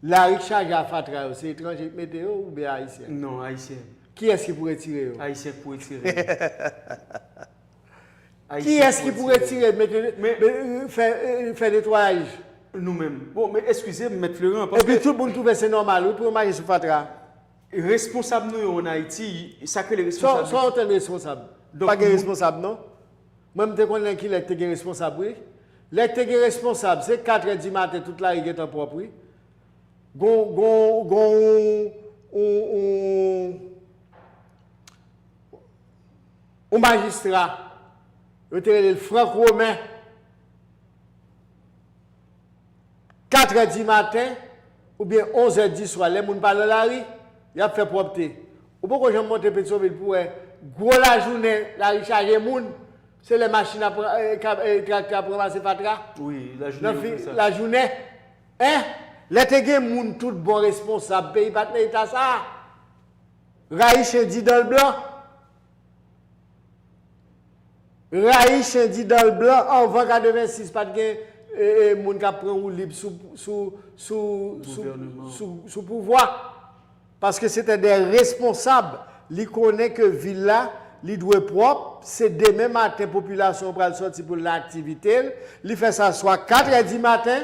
La richesse à Fatra, c'est étranger qui mettait ou bien Haïtien? Non, Haïtien. Qui est-ce qui pourrait tirer? Haïtien pourrait tirer. Qui est-ce qui pourrait tirer, faire nettoyage? Nous-mêmes. Bon, mais excusez-moi, M. Florent. Parce et puis que tout le monde trouve c'est normal, oui, pour marcher sur Fatra. Responsable nous en Haïti, ça que les responsables. Soit on est responsable. Donc, pas responsable, non? Moi, je connais qui est responsable, oui. Les qui est responsable, c'est 4h du matin, toute la rigueur est propre, oui. Un magistrat, le Franck Romain, 4h du matin, ou bien 11h du soir, les gens parlent dans la rue, ils ont fait propreté. Ou pourquoi je monte Pétionville pour gros la journée, la recharge des gens, c'est les machines à tracteurs pour ramasser Fatra? Oui, la journée. La journée, hein? Les gens tout bon responsable, pays pas de l'État ça. Raïch dit dans le blanc. Raïch dit dans le blanc, en 1986, pas de moun qui prend ou libre sous pouvoir. Parce que c'était des responsables. Ils connaissent que Villa, ils doivent propre. C'est demain matin, la population va sortir pour l'activité. Ils font ça soit 4h du matin,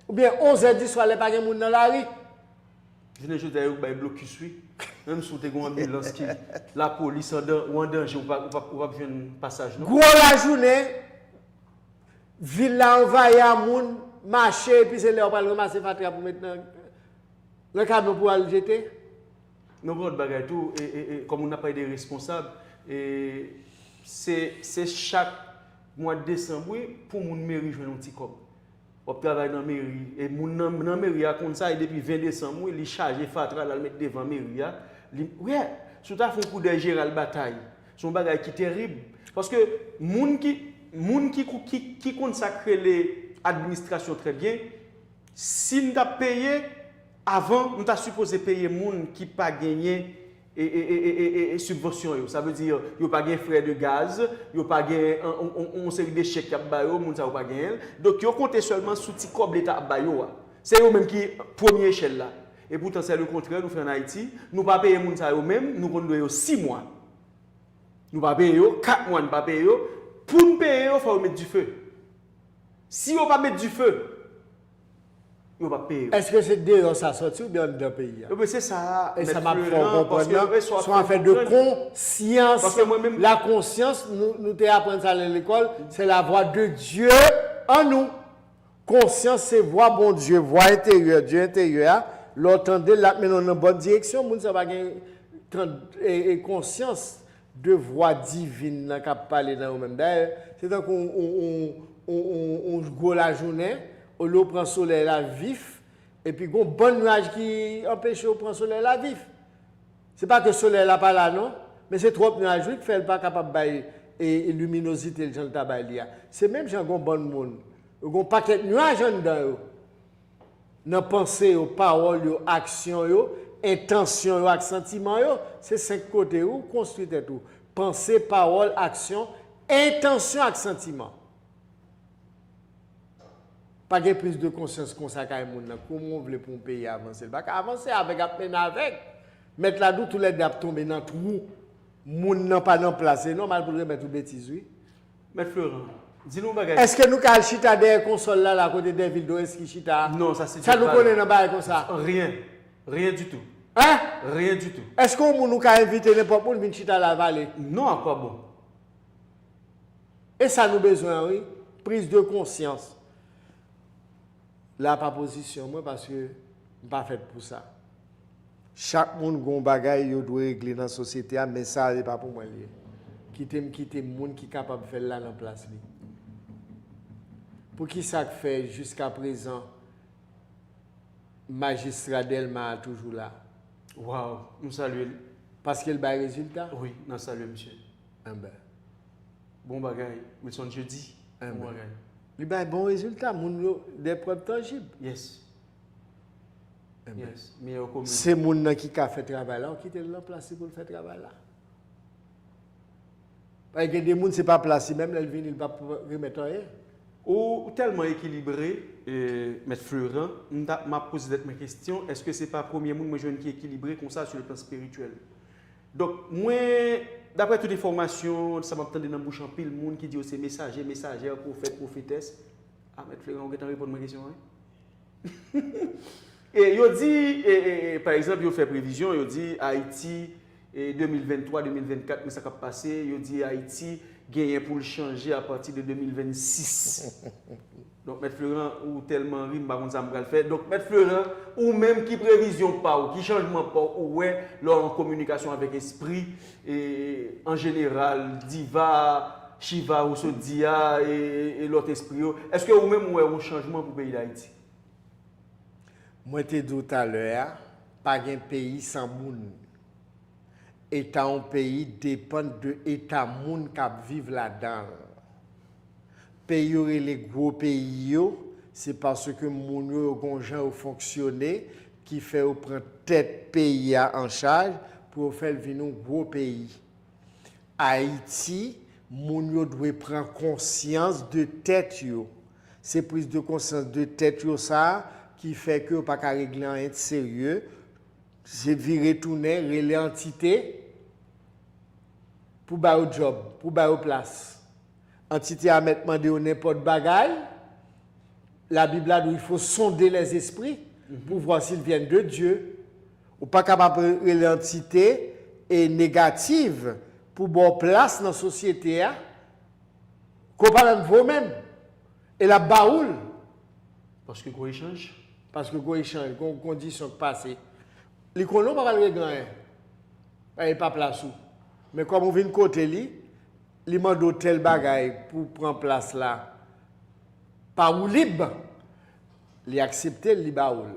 ou bien 11h du soir, les pas de moun dans la rue. Je ne sais pas si vous blocus, même si vous avez une ambulance qui la police ou en danger, on va faire un passage. Gros la journée, ville envahi à moun, marcher, et puis c'est là où on va ramasser Fatra pour maintenant le camion pour aller jeter. Nous avons des tout, et comme on n'a pas été responsable, c'est chaque mois de décembre pour mon mairie jouer un petit cop. On travaille dans la mairie. Et mon mairie a comme ça, et depuis 20 décembre, il charge Fatra, il mettre devant la mairie. Oui, surtout un coup de Gérald Bataille. C'est un bagage qui est terrible. Parce que les gens qui consacrent l'administration très bien, si nous avons payé, avant, nous avons supposé payer les gens qui n'ont pas gagné et subvention yo. Ça veut dire yo pas gain frais de gaz, yo pas gain on série de chèques qui ba yo, moun ça pas gain. Donc yo compter seulement sous ti cob l'état ba yo. C'est eux même qui première échelle là. Et pourtant c'est le contraire nous fait en Haïti, nous pas payer moun ça yo même, nous qu'on doit 6 mois. Nous pas payer 4 mois, nous pas payer. Pour nous payer, il faut mettre du feu. Si on ne pas mettre du feu, on va payer. Est-ce que c'est dehors ça sorti ou bien dans le pays? C'est ça. Et ça m'a fait comprendre. Soit en fait de conscience. Parce que moi-même. La conscience, nous t'apprenons ça à l'école, c'est la voix de Dieu en nous. Conscience, c'est voix bon Dieu, voix intérieure, Dieu intérieur. L'entendez, là, mais dans une bonne direction. Moun ça va et conscience de voix divine qui parle dans nous-mêmes. D'ailleurs, c'est donc on joue la journée, on prend le soleil là vif, et puis on bon nuage qui empêche de prendre le soleil là vif. Ce n'est pas que le soleil là pas là, non, mais c'est trop nuage qui fait pas capable de luminosité le gens de tabac. C'est même si on a un bon monde, on a un paquet de nuages dedans. Dans pensée, paroles, actions, intention, sentiment, c'est 5 côtés où construit tout. Pensée, parole, action, intention et sentiment. Pas de plus de conscience consacrée à moun. Comment on veut pour un pays avancer? Pas avancer avec avec. Mettre la douce tous les deux tomber dans le trou. Moun n'a pas dans place. C'est normal pour mettre tout bêtises, oui. Mais Florent, dis-nous bagage. Est-ce que nous avons chita des consoles là à côté des villes d'Ouest qui chita? Non, ça c'est. Ça nous connaît dans bail comme ça. Rien. Rien du tout. Hein? Rien du tout. Est-ce qu'on nous a invité n'importe où venir chita la vallée? Non, à quoi bon? Et ça nous besoin, oui. Prise de conscience. Là, pas position, moi, parce que je ne suis pas fait pour ça. Chaque monde a un bagage qu'il doit régler dans la société, mais ça n'est pas pour moi. Quitter le monde qui est capable de faire là dans la place. Pour qui ça fait jusqu'à présent, magistrat Delma est toujours là? Waouh, nous saluons. Parce qu'il a des résultats? Oui, nous saluons, monsieur. Bon bagage, Wilson jeudi. Bon bagage. Il a un bon résultat, des preuves tangibles. Yes. Yes. C'est les gens qui a fait travail là, qui étaient placés pour faire travail là. Parce que des gens ne sont pas placés, même là, ils viennent, ils ne peuvent pas remettre rien. Ou tellement équilibré, M. Florent, m'a posé ma question, est-ce que ce n'est pas le premier monde qui est équilibré comme ça sur le plan spirituel? Donc, moi, d'après toutes les formations, ça m'a entendu dans la bouche en pile, le monde qui dit que c'est messager, messagère, prophète, prophétesse. Ah, M. Florent, vous avez répondu à ma question, hein? Et il dit, par exemple, il fait prévision, il dit Haïti, 2023-2024, mais ça va passer, il dit Haïti, gagner pour le changer à partir de 2026. Donc, M. Florent, ou tellement rime, par contre, ça me fait. Donc, M. Florent, ou même qui prévision pas, ou qui changement pas, ou ouais, leur en communication avec esprit, et en général, Diva, Shiva, ou Sodia, et l'autre esprit, est-ce que vous même ouais un changement pour le pays d'Haïti? Moi, je dit tout à l'heure, pas un pays sans monde. État un pays dépend de l'état monde qui vivent là-dedans. Pays les gros pays, c'est parce que moun yo gonjan fonctionner qui fait prendre tête pays en charge pour faire venir un gros pays. Haïti, moun yo doit prendre conscience de tête yo. C'est prise de conscience de tête yo ça qui fait que pas qu'à régler un sérieux, c'est virer tourner relais entité pour ba au job, pour ba au place. Entité à mettre demander n'importe bagaille. La Bible a dit il faut sonder les esprits pour voir s'ils viennent de Dieu. Ou pas capable de l'entité est négative pour bonne place dans la société. Comparez vous-même. Et la baoule. Parce que quoi échange? Parce que quoi échange, conditions passées. L'économie ne va pas le gagner. Il n'y a pas de place. Mais comme on vient de côté, il demande tel bagaille pour prendre place là. Pas ou libre. Il accepte le baoul.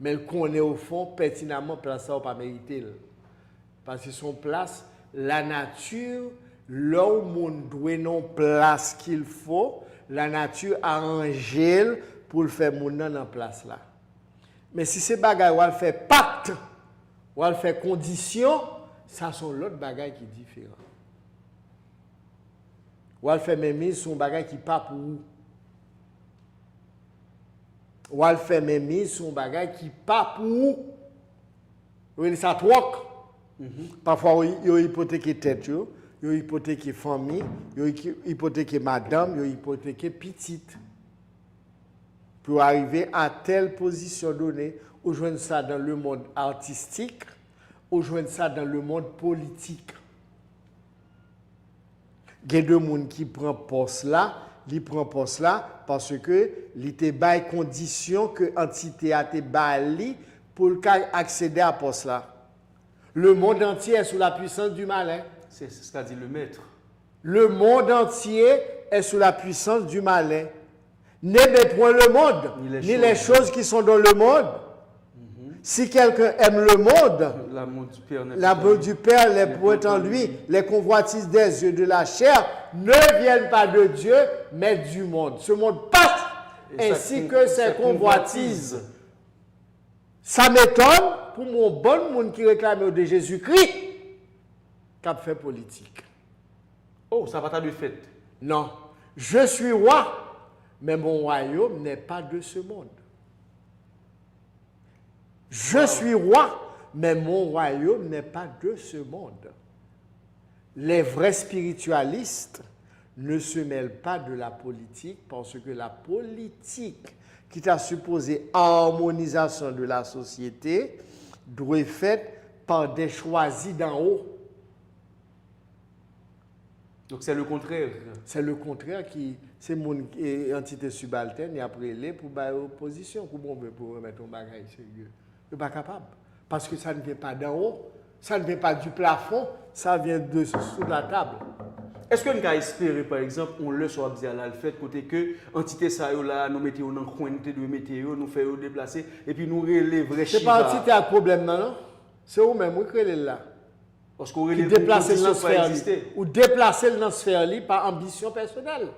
Mais il connaît au fond pertinemment place ça ou pas mériter. Parce que son place, la nature, là où mon doit non place qu'il faut, la nature arrange pour le faire mon dans place là. Mais si ces bagailles ou fait pacte, ou elle fait condition, ça sont l'autre bagaille qui est différent. Ou elle fait mémise, son bagage qui pas pour vous. Ou elle fait mémise, son bagage qui pas pour vous. Oui, ça troque. Parfois, il a hypothéqué tête, il a hypothéqué famille, il a hypothéqué madame, il a hypothéqué petite. Pour arriver à telle position donnée, ou joindre ça dans le monde artistique, ou joindre ça dans le monde politique. Il y a deux personnes qui prennent poste là, ils prennent poste là parce que ils te bail condition que l'entité a te bail pour accéder à poste là. Le monde entier est sous la puissance du malin. C'est ce qu'a dit le maître. Le monde entier est sous la puissance du malin. N'aimez point le monde, ni les choses qui sont dans le monde. Si quelqu'un aime le monde, l'amour du Père n'est point en lui. Les convoitises des yeux de la chair ne viennent pas de Dieu, mais du monde. Ce monde passe, ainsi que ses convoitises. Ça m'étonne pour mon bon monde qui réclame de Jésus-Christ qu'a fait politique. Oh, ça va pas de fait. Non. Je suis roi, mais mon royaume n'est pas de ce monde. Je suis roi, mais mon royaume n'est pas de ce monde. Les vrais spiritualistes ne se mêlent pas de la politique parce que la politique qui t'a supposé harmonisation de la société doit être faite par des choisis d'en haut. Donc c'est le contraire. C'est le contraire qui c'est mon entité subalterne et après les pour bailler opposition pour remettre un bagage sérieux. Il n'est pas capable. Parce que ça ne vient pas d'en haut, ça ne vient pas du plafond, ça vient de sous la table. Est-ce qu'on peut espérer, par exemple, on le soit bien là, le fait côté que l'entité ça là, nous mettons dans le coin de météo, nous faisons déplacer, et puis nous relève vrai chiffre. C'est pas l'entité à problème, non? C'est vous-même, qui est là. Parce qu'on relève déplacer le sphère ou déplacer le sphère par ambition personnelle.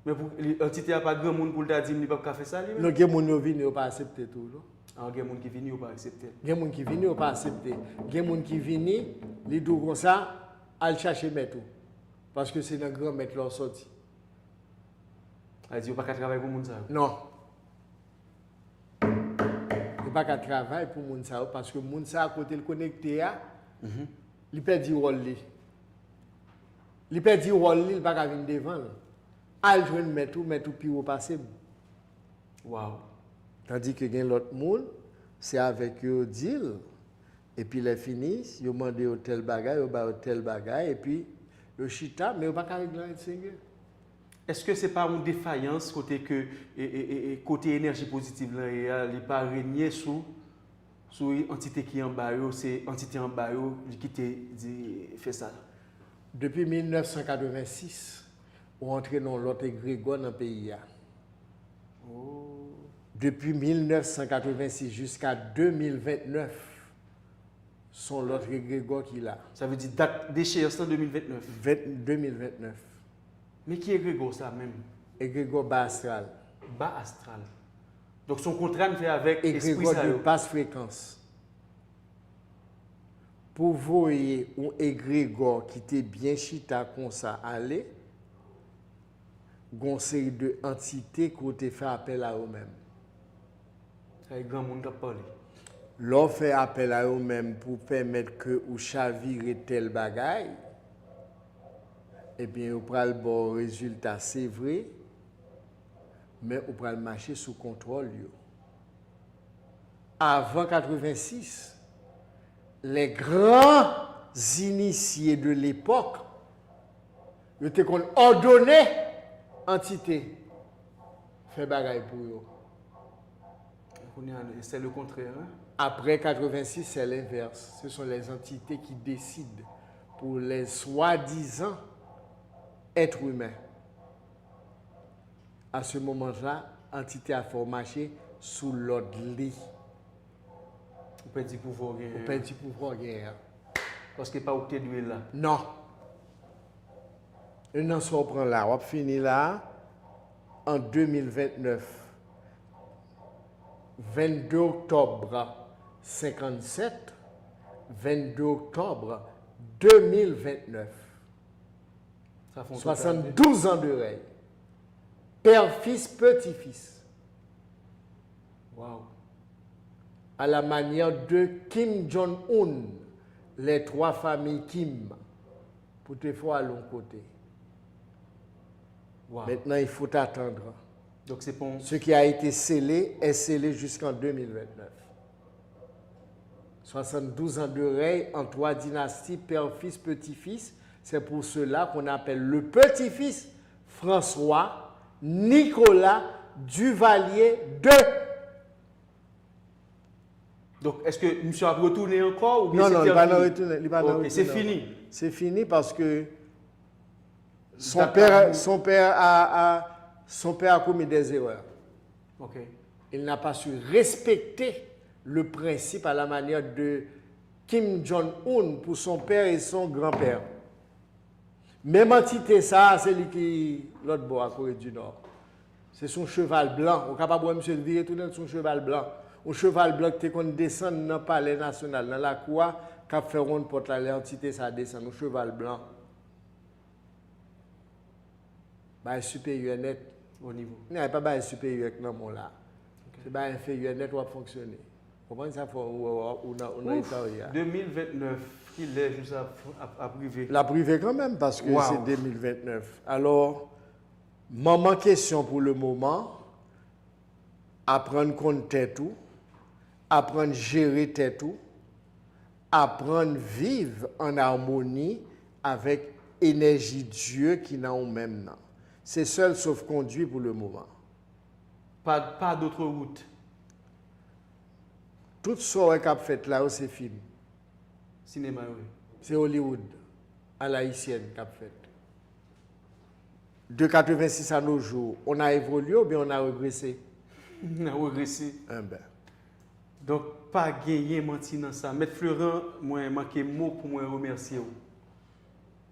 Mais pour l'entité n'a pas grand monde pour le dire, il ne peut pas faire ça. Non, il y a des gens qui ne pas accepter tout. Ah, il y a des gens qui viennent ou pas accepter. Il y a des gens qui viennent ou pas accepter. Il y a des gens qui viennent, les deux comme ça, à chercher métaux. Parce que c'est un grand maître leur sorti. Elle dit, il n'y a pas qu'à travailler pour les gens. Non. Il n'y a pas qu'à travailler pour les gens parce que les gens à côté le connecté, il perd du rôle. Il perd du rôle, il ne peut pas venir devant. Il joue mettre tout puis au passé. Wow. Tandis que l'autre monde, c'est avec eux deal. Et puis les finissent, ils demandent au tel bagaille, au tel bagaille, et puis le chita, mais on va pas régler le Seigneur. Est-ce que ce n'est pas une défaillance côté que côté énergie positive là, il n'est pas régné sous l'entité qui est en bas, c'est l'entité en bas qui fait ça? Depuis 1986, on est entré dans l'autre égrégore dans le pays. Oh. Depuis 1986 jusqu'à 2029, sont l'autre égrégore qui est là. Ça veut dire date d'échéance en 2029? 2029. Mais qui est égrégore ça même? Égrégore bas astral. Bas astral. Donc son contrat ne fait avec égrégore de basse fréquence. Pour voyer un égrégore qui était bien chita comme ça aller, une série de entités qui ont fait appel à eux-mêmes. C'est grand monde qui a parlé. L'on fait appel à eux-mêmes pour permettre que ou chavire tel bagaille. Et bien, on prend le bon résultat, c'est vrai, mais on prend le marché sous contrôle. Avant 86, les grands initiés de l'époque, ils étaient ordonnés entité fait bagaille pour eux. C'est le contraire. Hein? Après 86, c'est l'inverse. Ce sont les entités qui décident pour les soi-disant êtres humains. À ce moment-là, l'entité a fait marcher sous l'ordre lit. On peut dire pouvoir gagner. On peut dire pouvoir gagner. Parce que pas où tu es là. Non. Et non, ça on prend là. On finit là en 2029. 22 octobre 57, 22 octobre 2029. Ça fait un total 72 ans de règne. Père, fils, petit-fils. Wow. À la manière de Kim Jong-un, les 3 familles Kim, pour te faire à l'autre côté. Wow. Maintenant, il faut attendre. Donc c'est pour... Ce qui a été scellé est scellé jusqu'en 2029. 72 ans de règne en 3 dynasties, père, fils, petit-fils. C'est pour cela qu'on appelle le petit-fils François Nicolas Duvalier II. Donc est-ce que monsieur a retourné encore ou bien Non, non, c'est il va terminé? retourner. Il va Ok, retourner. c'est fini. C'est fini parce que son D'accord. père a commis des erreurs. Ok. Il n'a pas su respecter le principe à la manière de Kim Jong-un pour son père et son grand-père. Même entité ça, c'est lui qui l'autre bord à Corée du Nord. C'est son cheval blanc. On est capable de monsieur virer tout dans son cheval blanc. Un cheval blanc qui descend dans le palais national, dans la cour, qui a fait ronde porte l'entité ça descend, un cheval blanc. Bah supérieur net Au niveau. il n'y a pas de supérieur que non là. C'est pas inférieur net va fonctionner. Comment ça fait on a 2029, il est juste à privé. la privée quand même parce que Wow. c'est 2029. Alors maman question pour le moment apprendre compte tête tout, apprendre gérer tête tout, apprendre vivre en harmonie avec énergie Dieu qui n'a au même nom. C'est seul sauf conduit pour le moment. Pas d'autre route. Tout ce qu'on a fait là, c'est film. Cinéma, oui. C'est Hollywood, à la haïtienne qu'a fait. De 86 à nos jours, on a évolué ou bien on a régressé? On a régressé. Ben. Donc, pas gagner menti dans ça. Maître Florent, moi, manqué mot pour moi remercier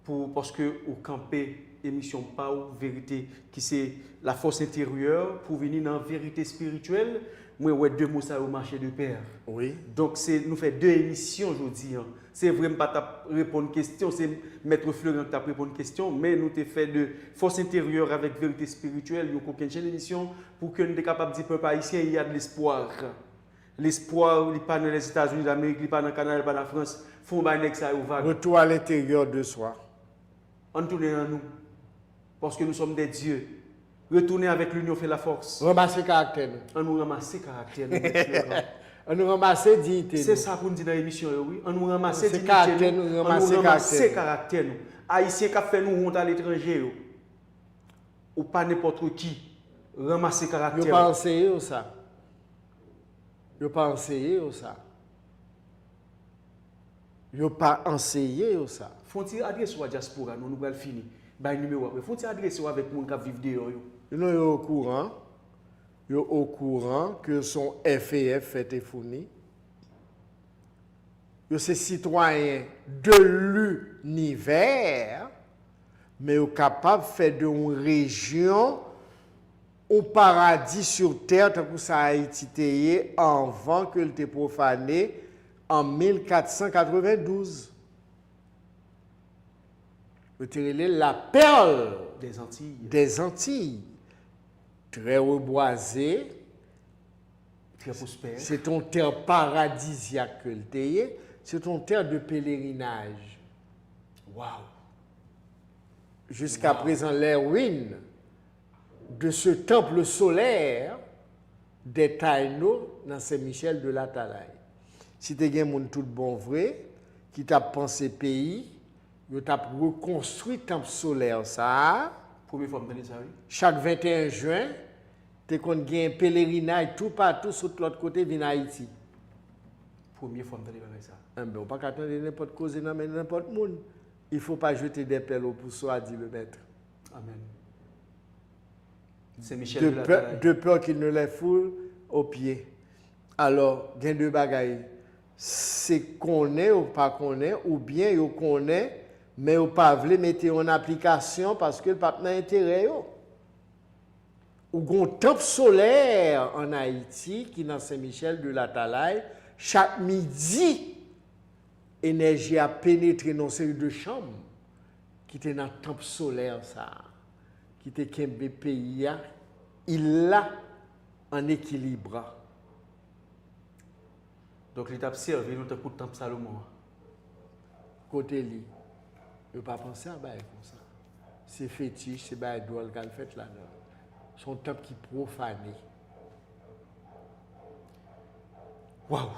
vous. Parce que vous campez émission pas ou vérité qui c'est la force intérieure pour venir dans la vérité spirituelle. Moi, ouais, 2 mots ça au marché de pair. Oui. Donc, nous faisons 2 émissions aujourd'hui. Hein. C'est vraiment pas répondre aux questions, c'est Maître Florent qui t'a répondre aux questions, mais nous t'ai fait de force intérieure avec vérité spirituelle. Nous avons une chaîne d'émission pour que nous soyons capables de dire peuple haïtien, il y a de l'espoir. L'espoir, il n'est pas dans les États-Unis d'Amérique, il n'est pas dans le Canada, il n'est pas en France. Il faut que ça vague. Retour à l'intérieur de soi. On tourne en nous. Parce que nous sommes des dieux. Retourner avec l'union fait la force. Ramasser caractère. On nous ramasse caractère. On nous ramasse dignité. C'est ça pour nous dire dans l'émission, oui. On nous ramasse dignité. On nous ramasse caractère. Haïtiens qui fait nous honte à l'étranger. Ou pas n'importe qui. Ramasser caractère. Vous pas enseigné ça. Vous pas enseigné ça. Vous pas enseigné ça. Faut-il adresser à la diaspora, nous allons finir. Bah, numéro après. Faut-il adresser avec les gens qui vivent dehors. Nous sommes au courant. Vous êtes au courant que son FEF été fourni. Vous êtes citoyen de l'univers, mais vous êtes capable de faire d'une région au paradis sur terre, tant que ça a été avant que le te profané en 1492. Vous êtes la perle Des Antilles. des Antilles. Très reboisé, Très prospère. c'est ton terre paradisiaque que le t'ayé, c'est ton terre de pèlerinage. Waouh! Jusqu'à présent, les ruines de ce temple solaire des Taïnos dans Saint-Michel de la Talaye. Si tu as des gens tout bon vrai, qui t'a pensé pays, ils t'a reconstruit le temple solaire ça. Première fois que ça, oui. Chaque 21 juin, tu as un pèlerinage tout partout sur l'autre côté de Haïti. Première fois que ça. On ne peut pas attendre n'importe cause, n'importe monde. Il ne faut pas jeter des pelles au pousseau, a dit le maître. Amen. C'est Michel de la Talaye. De peur qu'il ne les foule aux pieds. Alors, il y a deux bagailles. C'est qu'on est ou pas qu'on est, ou bien on connaît, mais on pas voulu mettre en application parce que le pape n'a intérêt. Ou un temple solaire en Haïti qui est dans Saint-Michel de la Talaye, chaque midi, énergie a pénétré dans une série de chambres qui étaient dans le temple solaire, ça, qui était Kembe pays, il l'a en équilibre. Donc, l'étape servi, nous avons temps Salomon. Côté lui, il ne pas penser à bail comme ça. C'est fétiche, c'est bail drôle qu'elle fait là-dedans. Son temple qui profané. Waouh!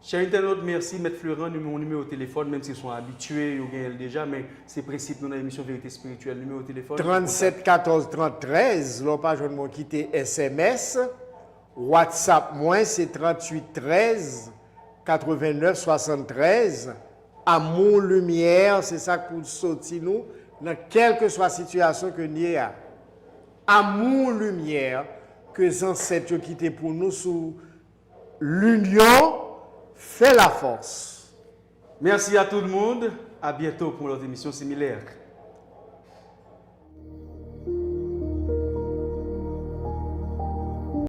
Chers internautes, merci, Maître Florent, mon numéro de téléphone, même s'ils sont habitués, ils ont gagné déjà, mais c'est principe dans l'émission Vérité Spirituelle, numéro de téléphone. 37 14 30 13, l'on pas joué mon quitter SMS. WhatsApp, moi, c'est 38 13 89 73. Amour, lumière, c'est ça pour sortir nous, dans quelle que soit la situation que nous ayons. Amour, lumière, que les ancêtres qui étaient pour nous sous l'union fait la force. Merci à tout le monde. À bientôt pour notre émission similaire.